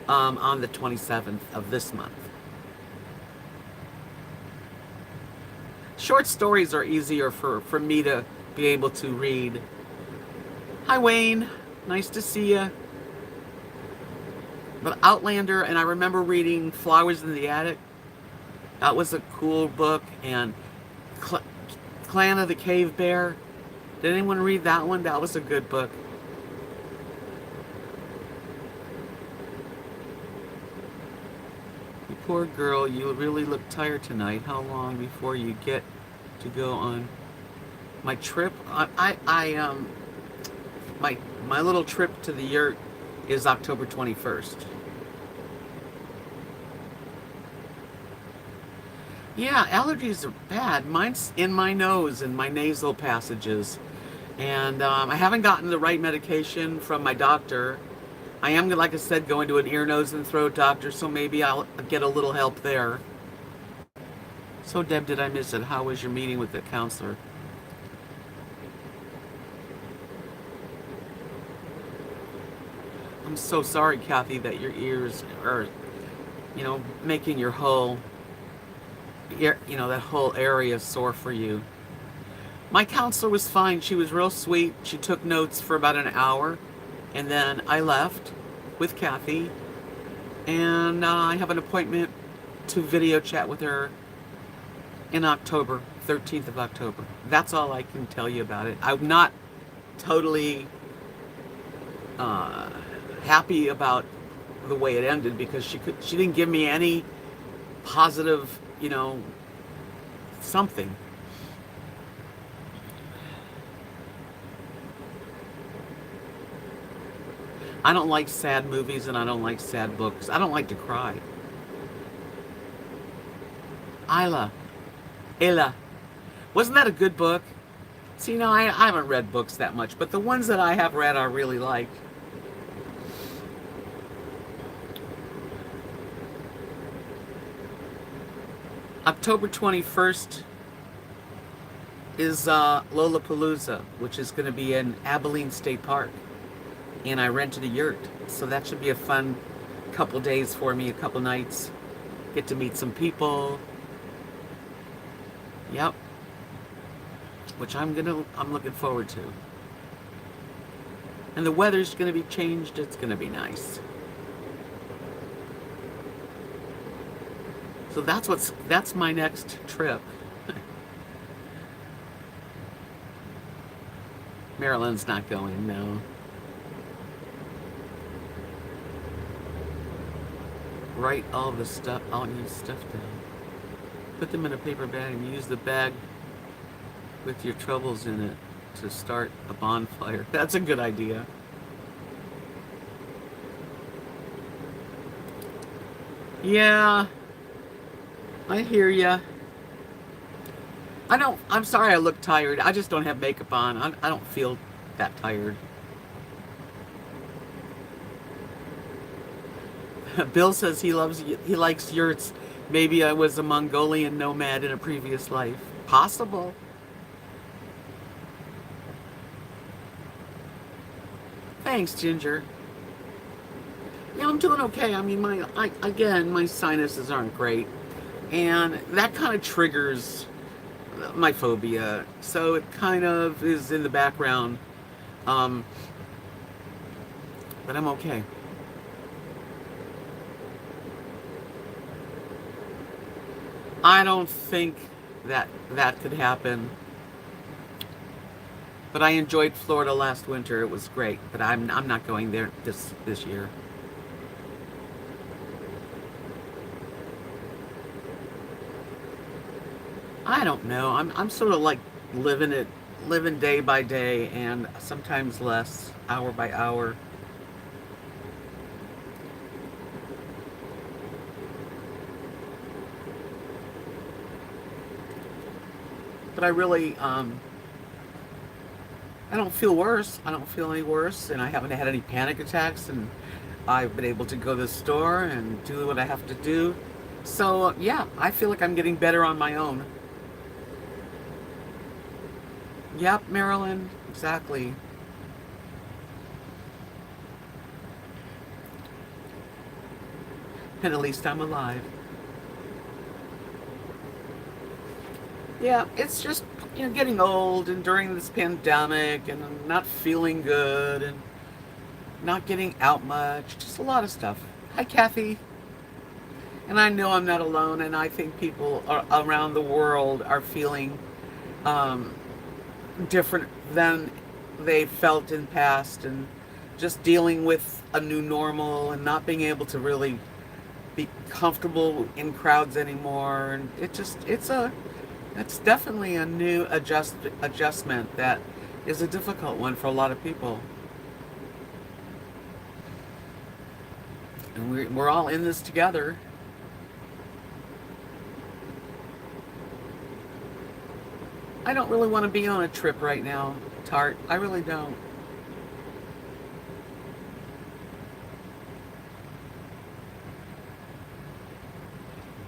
S1: on the 27th of this month. Short stories are easier for me to be able to read. Hi, Wayne. Nice to see you. But Outlander, and I remember reading Flowers in the Attic. That was a cool book. And Clan of the Cave Bear. Did anyone read that one? That was a good book. You poor girl, you really look tired tonight. How long before you get to go on my trip? My little trip to the yurt is October 21st. Yeah, allergies are bad. Mine's in my nose and my nasal passages. And I haven't gotten the right medication from my doctor. I am, like I said, going to an ear, nose, and throat doctor, so maybe I'll get a little help there. So, Deb, did I miss it? How was your meeting with the counselor? I'm so sorry, Kathy, that your ears are, making your whole, that whole area sore for you. My counselor was fine. She was real sweet. She took notes for about an hour, and then I left with Kathy, and I have an appointment to video chat with her in October, 13th of October. That's all I can tell you about it. I'm not totally happy about the way it ended because she didn't give me any positive, something. I don't like sad movies and I don't like sad books. I don't like to cry. Ella. Wasn't that a good book? See, I haven't read books that much, but the ones that I have read I really like. October 21st is Lollapalooza, which is going to be in Abilene State Park. And I rented a yurt, so that should be a fun couple days for me, a couple nights. Get to meet some people. Yep. Which I'm looking forward to. And the weather's gonna be changed, it's gonna be nice. So that's my next trip. Marilyn's not going, no. Write all your stuff down. Put them in a paper bag and use the bag with your troubles in it to start a bonfire. That's a good idea. Yeah, I hear ya. I'm sorry I look tired. I just don't have makeup on. I don't feel that tired. Bill says he likes yurts. Maybe I was a Mongolian nomad in a previous life. Possible. Thanks, Ginger. Yeah, I'm doing okay. I mean, my sinuses aren't great, and that kind of triggers my phobia. So it kind of is in the background, but I'm okay. I don't think that could happen. But I enjoyed Florida last winter. It was great. But I'm not going there this year. I don't know. I'm sort of like living day by day, and sometimes less, hour by hour. But I really, I don't feel worse. I don't feel any worse, and I haven't had any panic attacks, and I've been able to go to the store and do what I have to do. So, yeah, I feel like I'm getting better on my own. Yep, Marilyn, exactly. And at least I'm alive. Yeah, it's just, getting old and during this pandemic and not feeling good and not getting out much. Just a lot of stuff. Hi, Kathy. And I know I'm not alone, and I think people around the world are feeling different than they felt in past, and just dealing with a new normal and not being able to really be comfortable in crowds anymore. And it's definitely a new adjustment that is a difficult one for a lot of people. And we're all in this together. I don't really want to be on a trip right now, Tart. I really don't.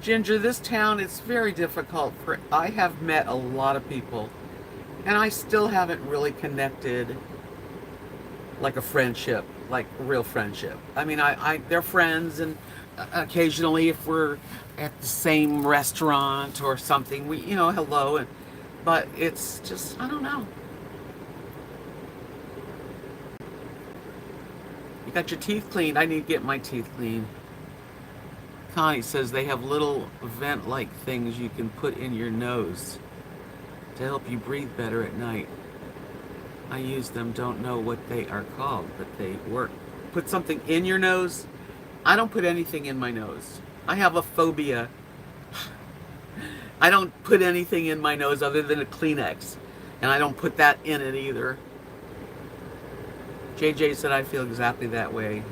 S1: Ginger, this town is very difficult I have met a lot of people, and I still haven't really connected like a friendship, like real friendship. I mean, they're friends, and occasionally if we're at the same restaurant or something, we, hello, but it's just, I don't know. You got your teeth cleaned. I need to get my teeth cleaned. Connie says they have little vent-like things you can put in your nose to help you breathe better at night. I use them, don't know what they are called, but they work. Put something in your nose? I don't put anything in my nose. I have a phobia. I don't put anything in my nose other than a Kleenex, and I don't put that in it either. JJ said I feel exactly that way.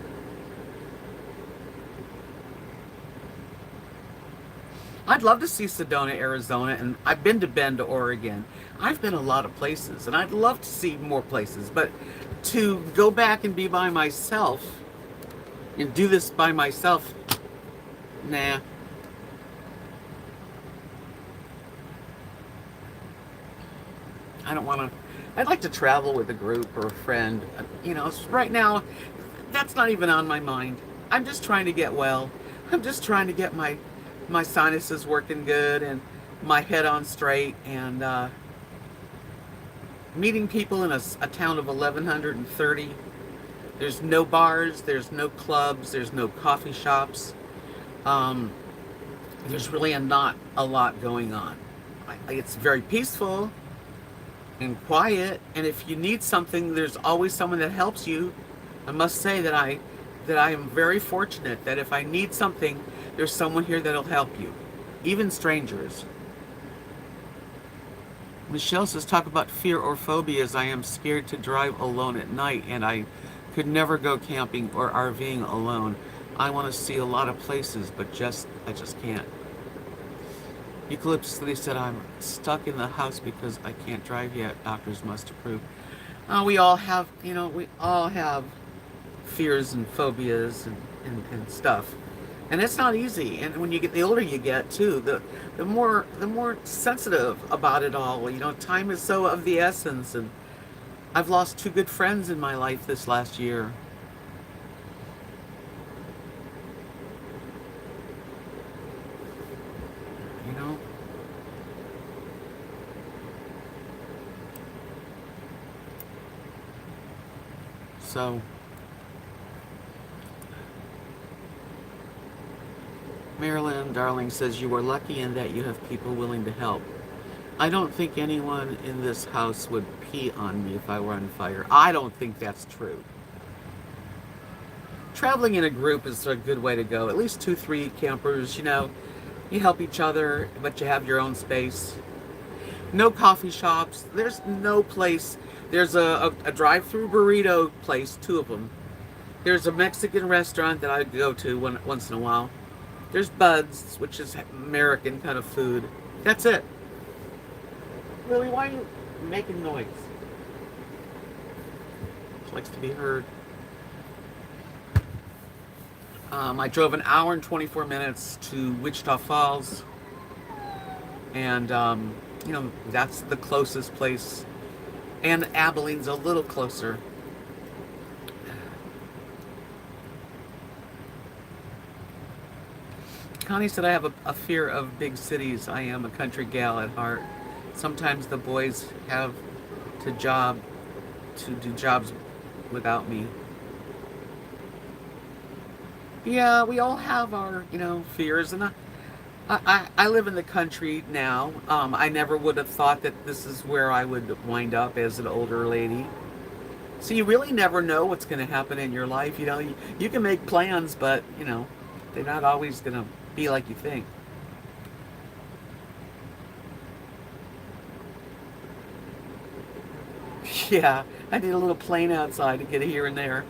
S1: I'd love to see Sedona, Arizona, and I've been to Bend, Oregon. I've been a lot of places, and I'd love to see more places, but to go back and be by myself and do this by myself, nah. I don't want to. I'd like to travel with a group or a friend. Right now, that's not even on my mind. I'm just trying to get well. I'm just trying to get my sinuses working good and my head on straight, and meeting people in a town of 1,130. There's no bars, there's no clubs, there's no coffee shops. There's really not a lot going on. It's very peaceful and quiet, and if you need something, there's always someone that helps you. I must say that I am very fortunate that if I need something, there's someone here that'll help you, even strangers. Michelle says, talk about fear or phobias. I am scared to drive alone at night, and I could never go camping or RVing alone. I want to see a lot of places, but I just can't. Eucalyptus Lee said, I'm stuck in the house because I can't drive yet. Doctors must approve. We all have fears and phobias and stuff. And it's not easy. And when you get, the older you get too, the more sensitive about it all. Time is so of the essence. And I've lost 2 good friends in my life this last year. So Marilyn Darling says, you are lucky in that you have people willing to help. I don't think anyone in this house would pee on me if I were on fire. I don't think that's true. Traveling in a group is a good way to go. At least 2-3 campers, you help each other, but you have your own space. No coffee shops. There's no place. There's a drive-through burrito place, 2 of them. There's a Mexican restaurant that I go to once in a while. There's Bud's, which is American kind of food. That's it. Lily, why are you making noise? She likes to be heard. I drove an hour and 24 minutes to Wichita Falls. And, that's the closest place. And Abilene's a little closer. Connie said, I have a fear of big cities. I am a country gal at heart. Sometimes the boys have to do jobs without me. Yeah, we all have our, fears, and I live in the country now. I never would have thought that this is where I would wind up as an older lady. So you really never know what's going to happen in your life. You can make plans, but, they're not always going to be like you think. Yeah, I did a little plane outside to get here and there.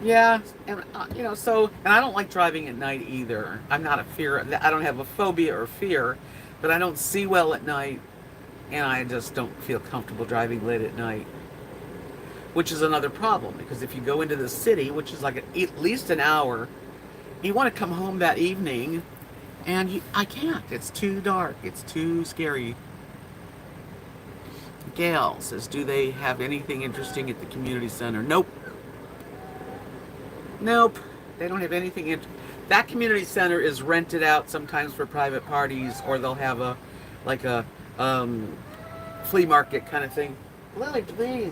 S1: Yeah, and and I don't like driving at night either. I'm not a fear. I don't have a phobia or fear, but I don't see well at night, and I just don't feel comfortable driving late at night. Which is another problem, because if you go into the city, which is like at least an hour, you want to come home that evening, and I can't. It's too dark. It's too scary. Gail says, do they have anything interesting at the community center? Nope. Nope. They don't have anything. That community center is rented out sometimes for private parties, or they'll have a flea market kind of thing. Lily, please.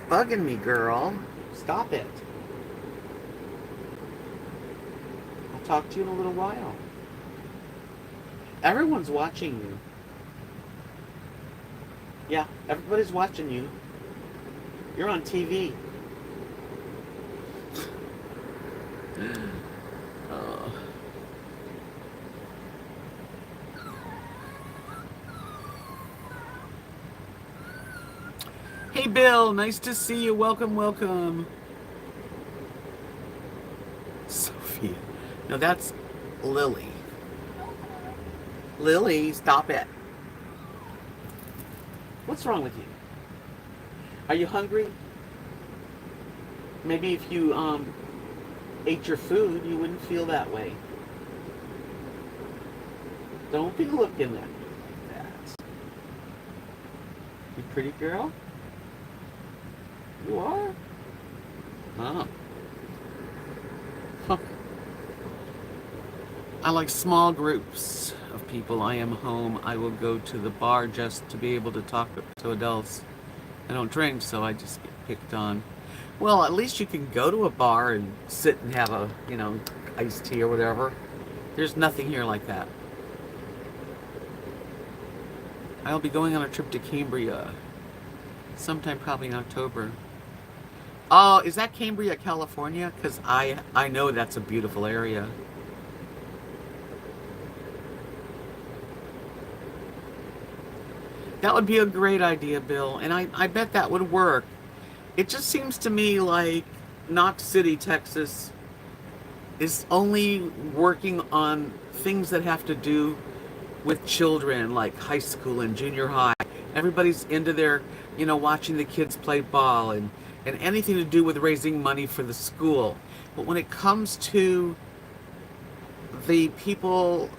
S1: Bugging me, girl. Stop it. I'll talk to you in a little while. Everyone's watching you. Yeah, everybody's watching you. You're on TV. Oh. Hey Bill, nice to see you. Welcome, welcome. Sophia. No, that's Lily. Lily, stop it. What's wrong with you? Are you hungry? Maybe if you ate your food, you wouldn't feel that way. Don't be looking at me like that. You pretty girl? You are? Oh. Huh. I like small groups of people. I am home. I will go to the bar just to be able to talk to adults. I don't drink, so I just get picked on. Well, at least you can go to a bar and sit and have a, iced tea or whatever. There's nothing here like that. I'll be going on a trip to Cambria sometime probably in October. Oh, is that Cambria, California? Because I know that's a beautiful area. That would be a great idea, Bill, and I bet that would work. It just seems to me like Knox City, Texas is only working on things that have to do with children, like high school and junior high. Everybody's into their, watching the kids play ball and anything to do with raising money for the school. But when it comes to the people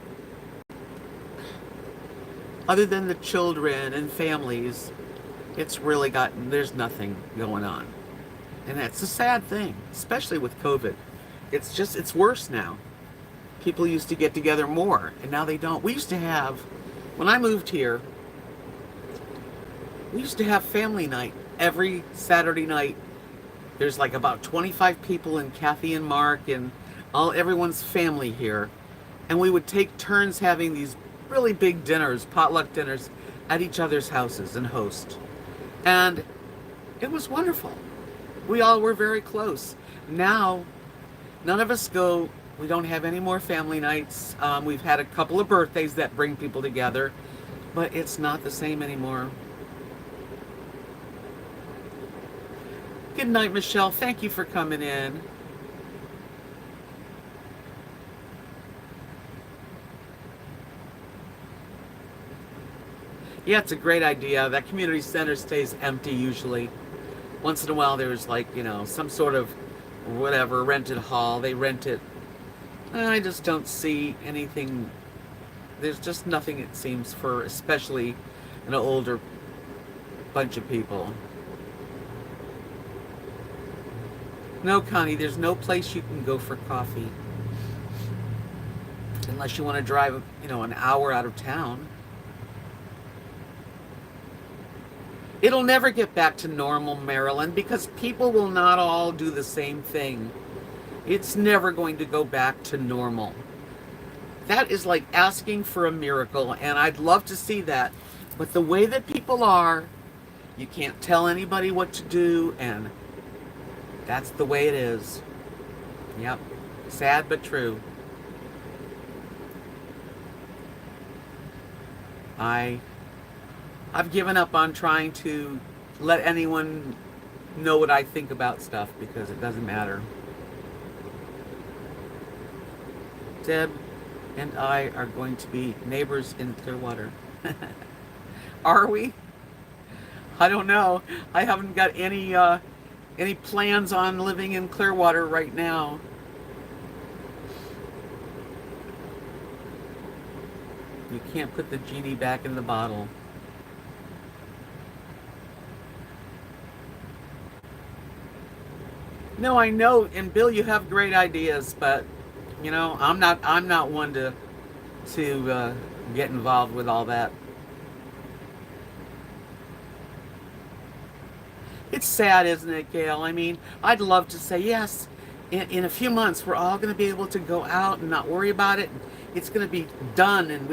S1: other than the children and families, it's really there's nothing going on. And that's a sad thing, especially with COVID. It's worse now. People used to get together more, and now they don't. We used to have, when I moved here, we used to have family night every Saturday night. There's like about 25 people, and Kathy and Mark and everyone's family here. And we would take turns having these really big dinners, potluck dinners, at each other's houses and host. And it was wonderful. We all were very close. Now, none of us go. We don't have any more family nights. We've had a couple of birthdays that bring people together, but it's not the same anymore. Good night, Michelle. Thank you for coming in. Yeah, it's a great idea. That community center stays empty usually. Once in a while there's like, some sort of whatever, rented hall. They rent it. I just don't see anything. There's just nothing, it seems, for especially an older bunch of people. No, Connie, there's no place you can go for coffee. unless you want to drive, an hour out of town. It'll never get back to normal, Maryland, because people will not all do the same thing. It's never going to go back to normal. That is like asking for a miracle, and I'd love to see that. But the way that people are, you can't tell anybody what to do, and that's the way it is. Yep. Sad but true. I've given up on trying to let anyone know what I think about stuff because it doesn't matter. Deb and I are going to be neighbors in Clearwater. Are we? I don't know. I haven't got any plans on living in Clearwater right now. You can't put the genie back in the bottle. No, I know, and Bill, you have great ideas, but I'm not one to get involved with all that. It's sad, isn't it, Gail? I mean, I'd love to say yes. In a few months, we're all going to be able to go out and not worry about it. It's going to be done, and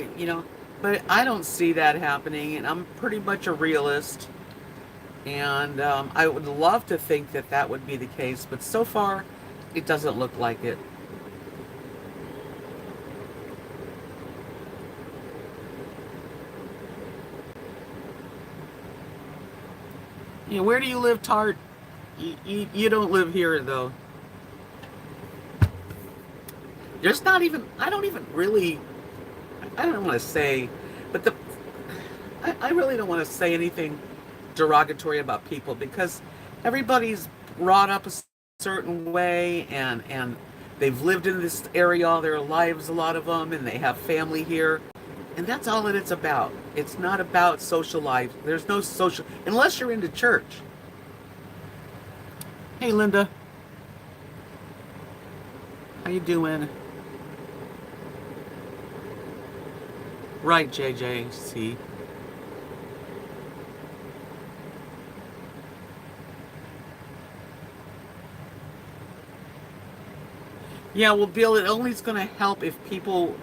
S1: but I don't see that happening, and I'm pretty much a realist. And I would love to think that that would be the case, but so far, it doesn't look like it. Where do you live, Tart? You don't live here, though. There's not even, I don't want to say, but I really don't want to say anything derogatory about people because everybody's brought up a certain way and they've lived in this area all their lives, a lot of them, and they have family here. And that's all that it's about. It's not about social life. There's no social, unless you're into church. Hey, Linda. How you doing? Right, JJC. Yeah, well, Bill, it only is going to help if people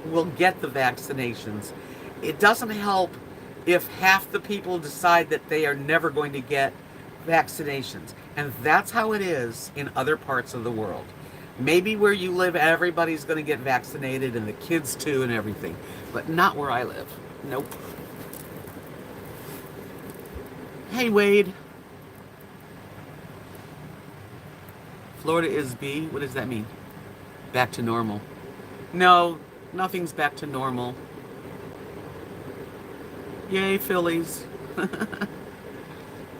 S1: will get the vaccinations. It doesn't help if half the people decide that they are never going to get vaccinations. And that's how it is in other parts of the world. Maybe where you live, everybody's going to get vaccinated, and the kids too, and everything. But not where I live. Nope. Hey, Wade. Florida is B. What does that mean? Back to normal. No, nothing's back to normal. Yay, Phillies.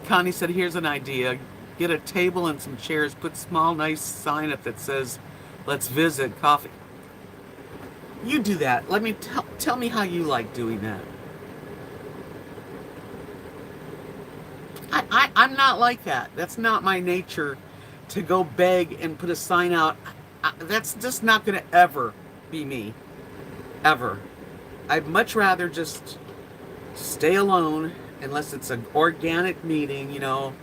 S1: Connie said, here's an idea. Get a table and some chairs. Put small, nice sign up that says, let's visit, coffee. You do that. Let me tell me how you like doing that. I'm not like that. That's not my nature to go beg and put a sign out. That's just not going to ever be me. Ever. I'd much rather just stay alone unless it's an organic meeting, you know.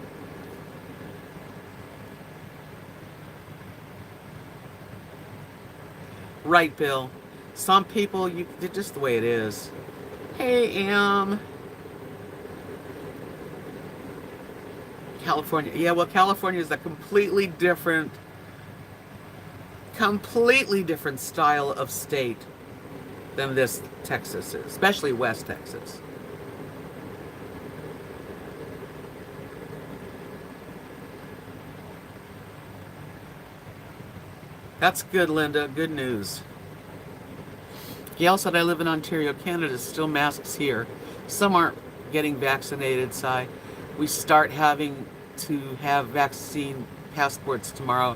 S1: Right, Bill. Some people, they're just the way it is. Hey, California. Yeah, well, California is a completely different style of state than this Texas is, especially West Texas. That's good, Linda. Good news. Gail said, I live in Ontario, Canada. Still masks here. Some aren't getting vaccinated, so we start having to have vaccine passports tomorrow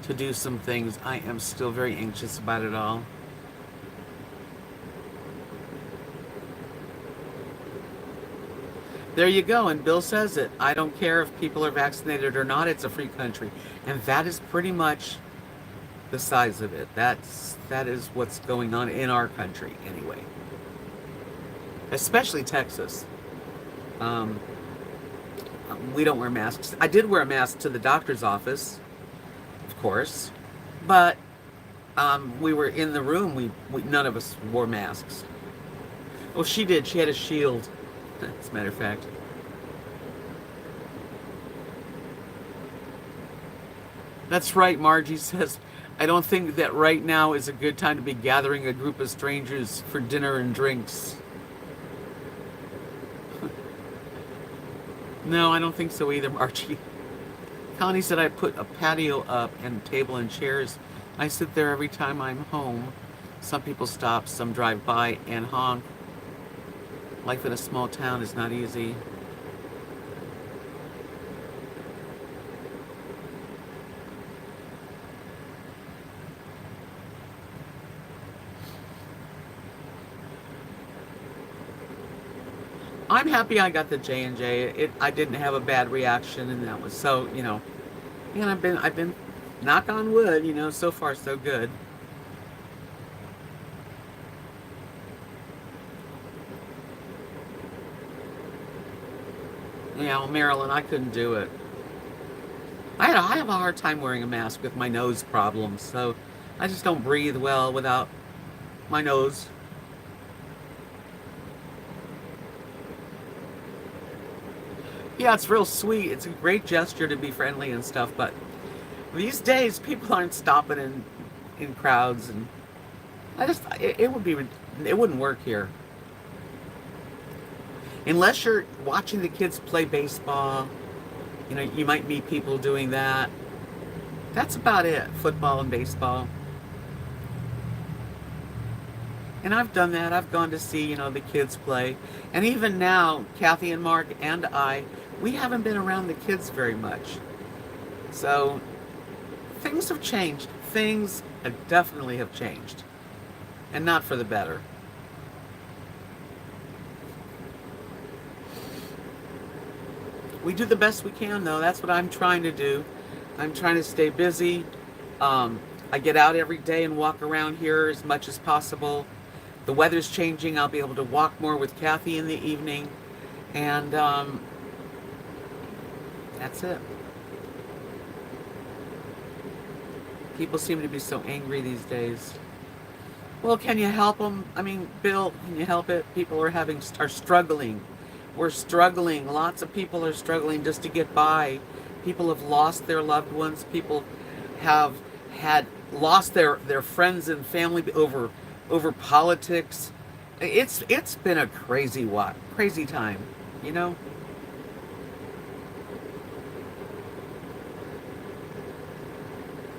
S1: to do some things. I am still very anxious about it all. There you go, and Bill says it. I don't care if people are vaccinated or not. It's a free country. And that is pretty much the size of it. That is what's going on in our country anyway. Especially Texas. Um, we don't wear masks. I did wear a mask to the doctor's office, of course, but we were in the room. We none of us wore masks. Oh, she did. She had a shield, as a matter of fact. That's right, Margie says. I don't think that right now is a good time to be gathering a group of strangers for dinner and drinks. No, I don't think so either, Margie. Connie said I put a patio up and a table and chairs. I sit there every time I'm home. Some people stop, some drive by and honk. Life in a small town is not easy. I'm happy I got the J&J. I didn't have a bad reaction, and that was so, and I've been, knock on wood, so far so good. Yeah, well, Marilyn, I couldn't do it. I have a hard time wearing a mask with my nose problems, so I just don't breathe well without my nose. Yeah, it's real sweet. It's a great gesture to be friendly and stuff, but these days people aren't stopping in crowds, and it wouldn't work here unless you're watching the kids play baseball. You might meet people doing that. That's about it. Football and baseball. And I've done that. I've gone to see, the kids play. And even now, Kathy and Mark and we haven't been around the kids very much. So things have changed. Things definitely have changed. And not for the better. We do the best we can, though. That's what I'm trying to do. I'm trying to stay busy. I get out every day and walk around here as much as possible. The weather's changing. I'll be able to walk more with Kathy in the evening. And that's it. People seem to be so angry these days. Well, can you help them? I mean, Bill, can you help it? People are struggling. We're struggling. Lots of people are struggling just to get by. People have lost their loved ones. People have lost their friends and family over politics. It's been a crazy time,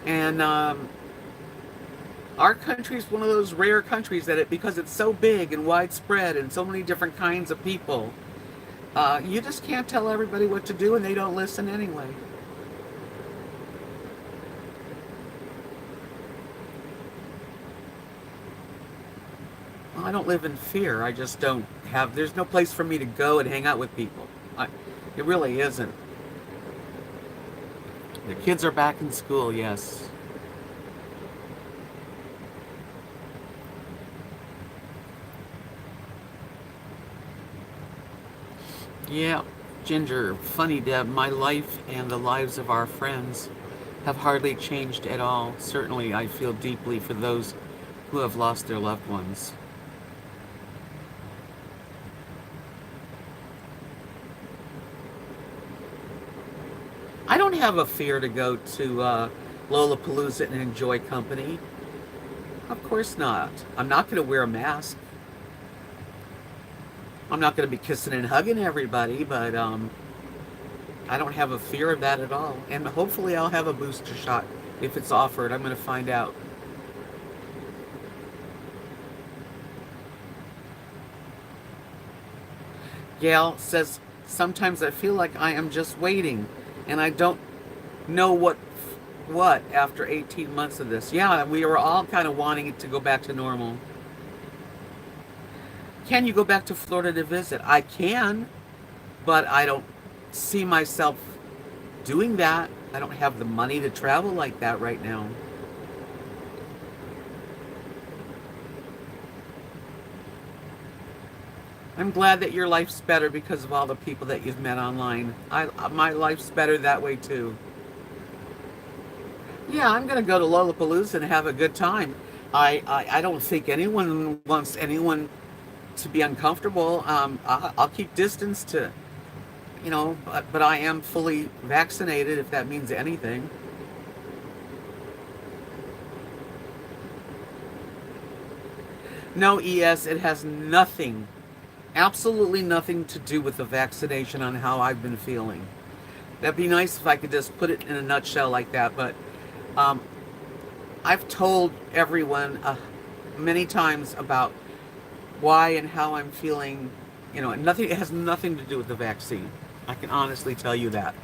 S1: And our country is one of those rare countries that because it's so big and widespread and so many different kinds of people, you just can't tell everybody what to do, and they don't listen anyway. Well, I don't live in fear. I just don't have. There's no place for me to go and hang out with people. It really isn't. The kids are back in school, yes. Yeah, Ginger, funny, Deb, my life and the lives of our friends have hardly changed at all. Certainly, I feel deeply for those who have lost their loved ones. I don't have a fear to go to Lollapalooza and enjoy company. Of course not. I'm not going to wear a mask. I'm not going to be kissing and hugging everybody, but I don't have a fear of that at all. And hopefully I'll have a booster shot if it's offered. I'm going to find out. Gail says, sometimes I feel like I am just waiting, and I don't know what after 18 months of this. Yeah, we were all kind of wanting it to go back to normal. Can you go back to Florida to visit? I can, but I don't see myself doing that. I don't have the money to travel like that right now. I'm glad that your life's better because of all the people that you've met online. My life's better that way too. Yeah, I'm gonna go to Lollapalooza and have a good time. I don't think anyone wants anyone to be uncomfortable. I'll keep distance to, but I am fully vaccinated, if that means anything. No, ES, it has nothing, absolutely nothing to do with the vaccination on how I've been feeling. That'd be nice if I could just put it in a nutshell like that, but um, I've told everyone many times about why and how I'm feeling. Nothing. It has nothing to do with the vaccine. I can honestly tell you that.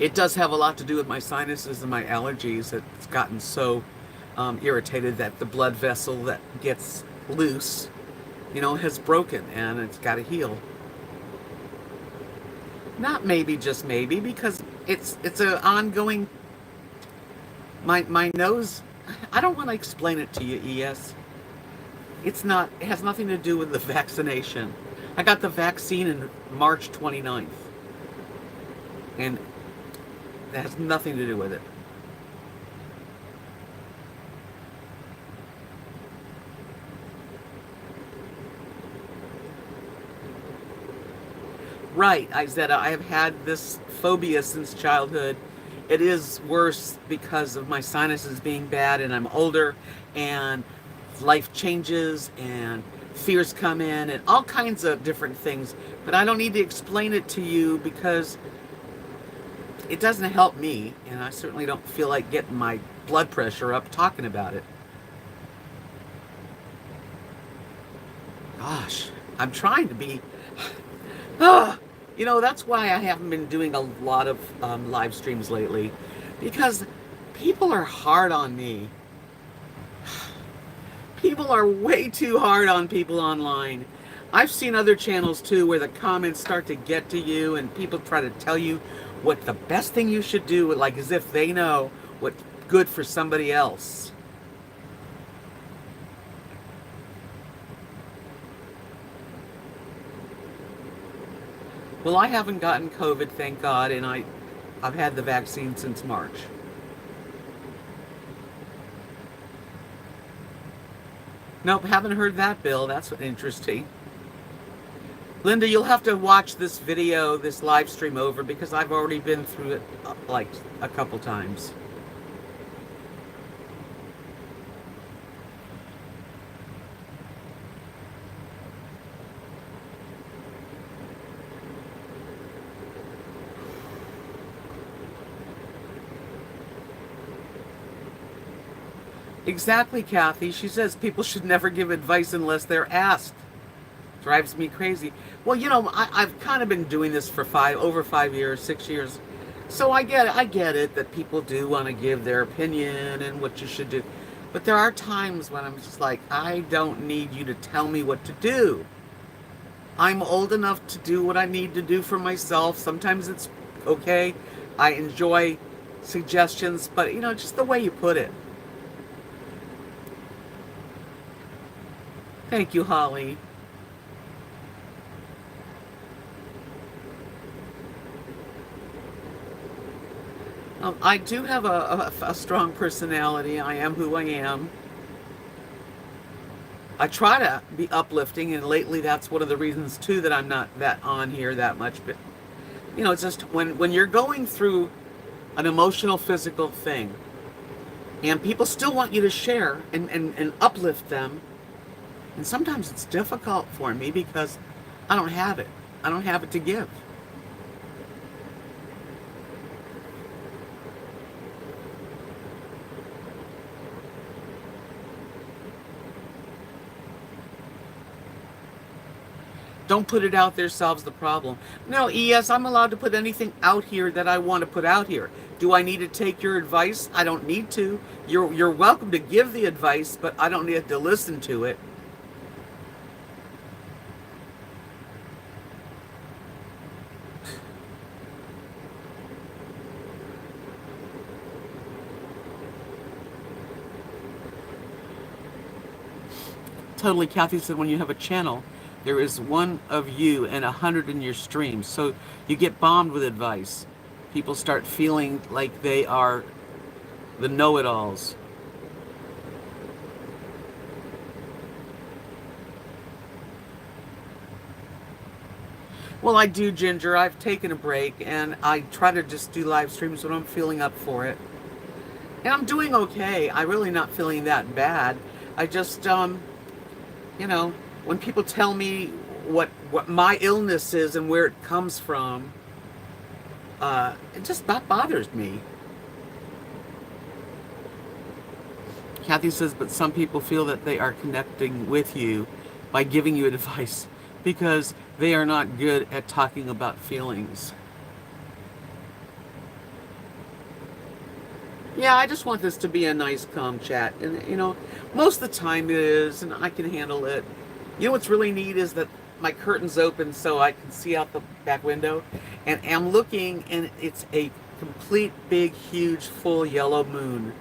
S1: It does have a lot to do with my sinuses and my allergies. It's gotten so irritated that the blood vessel that gets loose, has broken, and it's got to heal. Not maybe, just maybe, because it's an ongoing. My nose. I don't want to explain it to you, ES. It's not. It has nothing to do with the vaccination. I got the vaccine in March 29th, and that has nothing to do with it. Right, Izetta, I have had this phobia since childhood. It is worse because of my sinuses being bad, and I'm older, and life changes, and fears come in, and all kinds of different things. But I don't need to explain it to you because it doesn't help me, and I certainly don't feel like getting my blood pressure up talking about it. Gosh, I'm trying to be. That's why I haven't been doing a lot of live streams lately, because people are hard on me. People are way too hard on people online. I've seen other channels too where the comments start to get to you and people try to tell you what the best thing you should do, like as if they know what's good for somebody else. Well, I haven't gotten COVID, thank God, and I've had the vaccine since March. Nope, haven't heard that, Bill. That's interesting. Linda, you'll have to watch this video, this live stream over, because I've already been through it like a couple times. Exactly, Kathy. She says people should never give advice unless they're asked. Drives me crazy. Well, I've kind of been doing this for over 5 years, 6 years. So I get it that people do want to give their opinion and what you should do. But there are times when I'm just like, I don't need you to tell me what to do. I'm old enough to do what I need to do for myself. Sometimes it's okay. I enjoy suggestions, but just the way you put it. Thank you, Holly. I do have a strong personality. I am who I am. I try to be uplifting, and lately that's one of the reasons too that I'm not that on here that much. But it's just when you're going through an emotional, physical thing, and people still want you to share and uplift them. And sometimes it's difficult for me because I don't have it. I don't have it to give. Don't put it out there solves the problem. No, ES, I'm allowed to put anything out here that I want to put out here. Do I need to take your advice? I don't need to. You're welcome to give the advice, but I don't need to listen to it. Totally, Kathy said, when you have a channel, there is one of you and 100 in your stream. So you get bombed with advice. People start feeling like they are the know-it-alls. Well, I do, Ginger. I've taken a break, and I try to just do live streams when I'm feeling up for it. And I'm doing okay. I'm really not feeling that bad. I just, you know, when people tell me what my illness is and where it comes from, it just that bothers me. Kathy says, but some people feel that they are connecting with you by giving you advice because they are not good at talking about feelings. Yeah, I just want this to be a nice, calm chat. And, you know, most of the time it is, and I can handle it. You know what's really neat is that my curtain's open so I can see out the back window. And I'm looking, and it's a complete, big, huge, full yellow moon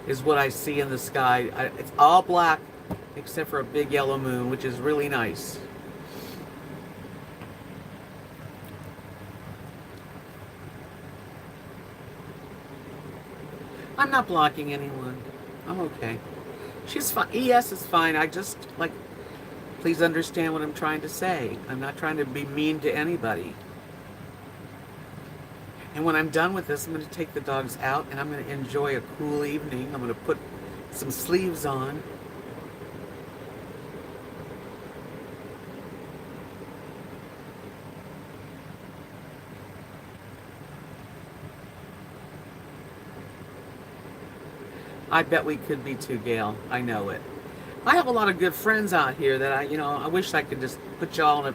S1: is what I see in the sky. It's all black except for a big yellow moon, which is really nice. I'm not blocking anyone. I'm okay. She's fine. ES is fine. I just, like, please understand what I'm trying to say. I'm not trying to be mean to anybody. And when I'm done with this, I'm going to take the dogs out and I'm going to enjoy a cool evening. I'm going to put some sleeves on. I bet we could be too, Gail. I know it. I have a lot of good friends out here that I wish I could just put y'all in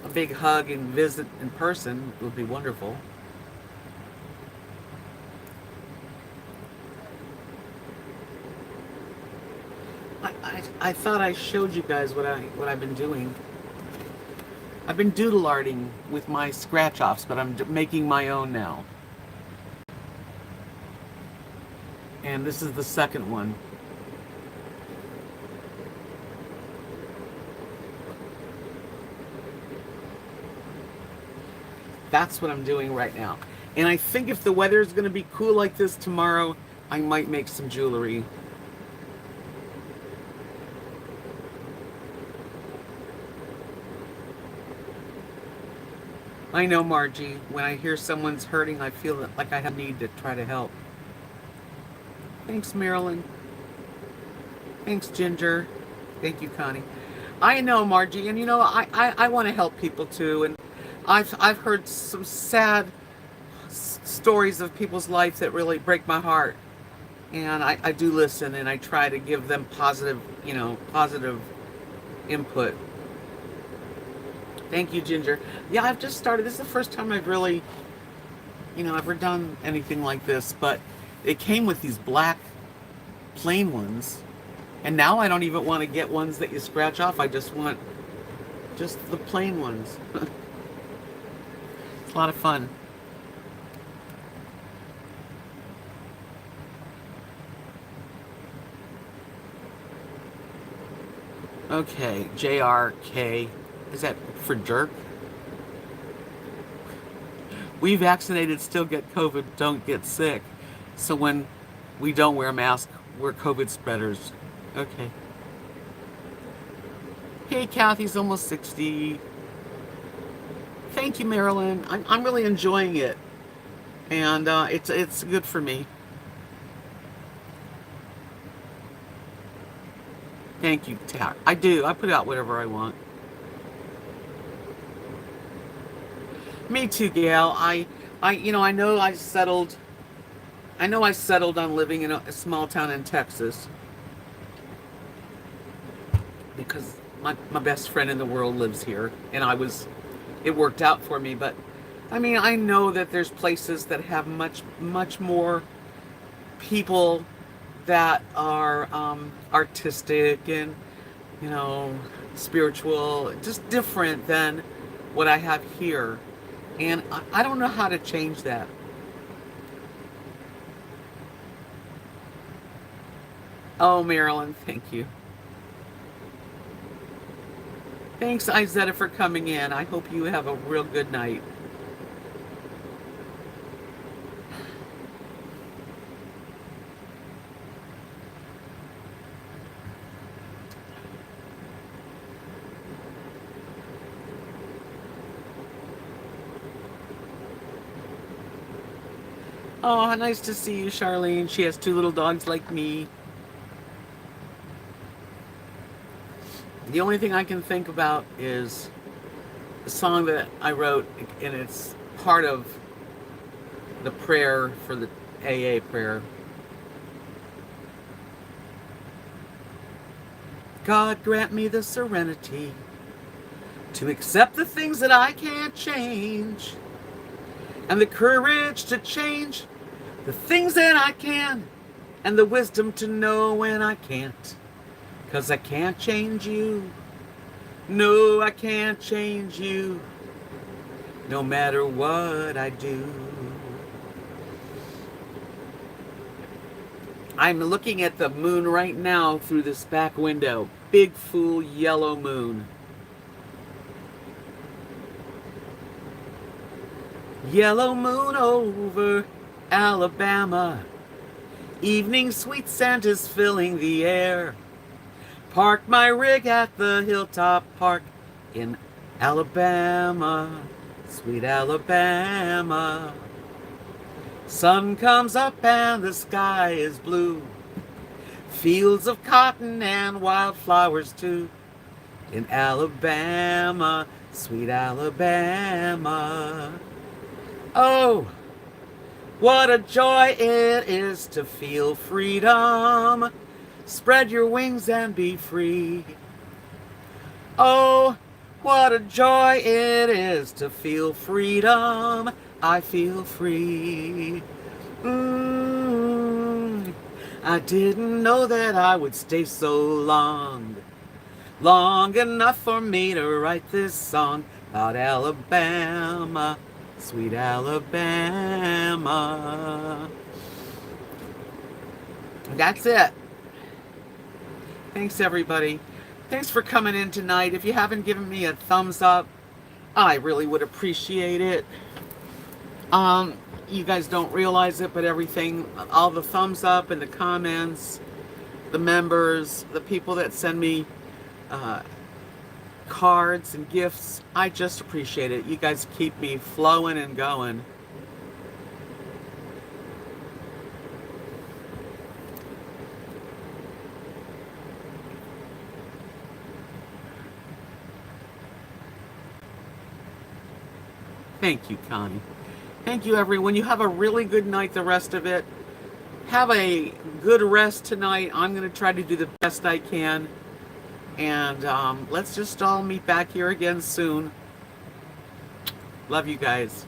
S1: a big hug and visit in person. It would be wonderful. I thought I showed you guys what I've been doing. I've been doodle arting with my scratch offs, but I'm making my own now. And this is the second one. That's what I'm doing right now. And I think if the weather is going to be cool like this tomorrow, I might make some jewelry. I know, Margie, when I hear someone's hurting, I feel like I have a need to try to help. Thanks, Marilyn. Thanks, Ginger. Thank you, Connie. I know, Margie, and I want to help people too. And I've heard some sad stories of people's lives that really break my heart. And I do listen, and I try to give them positive input. Thank you, Ginger. Yeah, I've just started. This is the first time I've really, ever done anything like this. But it came with these black plain ones. And now I don't even want to get ones that you scratch off. I just want just the plain ones. It's a lot of fun. Okay, JRK. Is that for jerk? We vaccinated still get COVID, don't get sick. So when we don't wear a mask, we're COVID spreaders. Okay. Hey, Kathy's almost 60. Thank you, Marilyn. I'm really enjoying it. And it's good for me. Thank you, Tat. I do. I put out whatever I want. Me too, Gail. I know I settled on living in a small town in Texas because my best friend in the world lives here, and it worked out for me. But I mean, I know that there's places that have much more people that are artistic and spiritual, just different than what I have here. And I don't know how to change that. Oh, Marilyn, thank you. Thanks, Izetta, for coming in. I hope you have a real good night. Oh, nice to see you, Charlene. She has 2 little dogs like me. The only thing I can think about is the song that I wrote, and it's part of the prayer for the AA prayer. God grant me the serenity to accept the things that I can't change, and the courage to change the things that I can, and the wisdom to know when I can't. 'Cause I can't change you. No, I can't change you, no matter what I do. I'm looking at the moon right now through this back window. Big, full, yellow moon. Yellow moon over Alabama. Evening sweet scent is filling the air. Park my rig at the Hilltop Park in Alabama, sweet Alabama. Sun comes up and the sky is blue. Fields of cotton and wildflowers too. In Alabama, sweet Alabama. Oh, what a joy it is to feel freedom. Spread your wings and be free. Oh, what a joy it is to feel freedom. I feel free. I didn't know that I would stay so long. Long enough for me to write this song about Alabama, sweet Alabama. That's it. Thanks, everybody. Thanks for coming in tonight. If you haven't given me a thumbs up, I really would appreciate it. You guys don't realize it, but everything, all the thumbs up and the comments, the members, the people that send me cards and gifts, I just appreciate it. You guys keep me flowing and going. Thank you, Connie. Thank you, everyone. You have a really good night, the rest of it. Have a good rest tonight. I'm going to try to do the best I can. And let's just all meet back here again soon. Love you guys.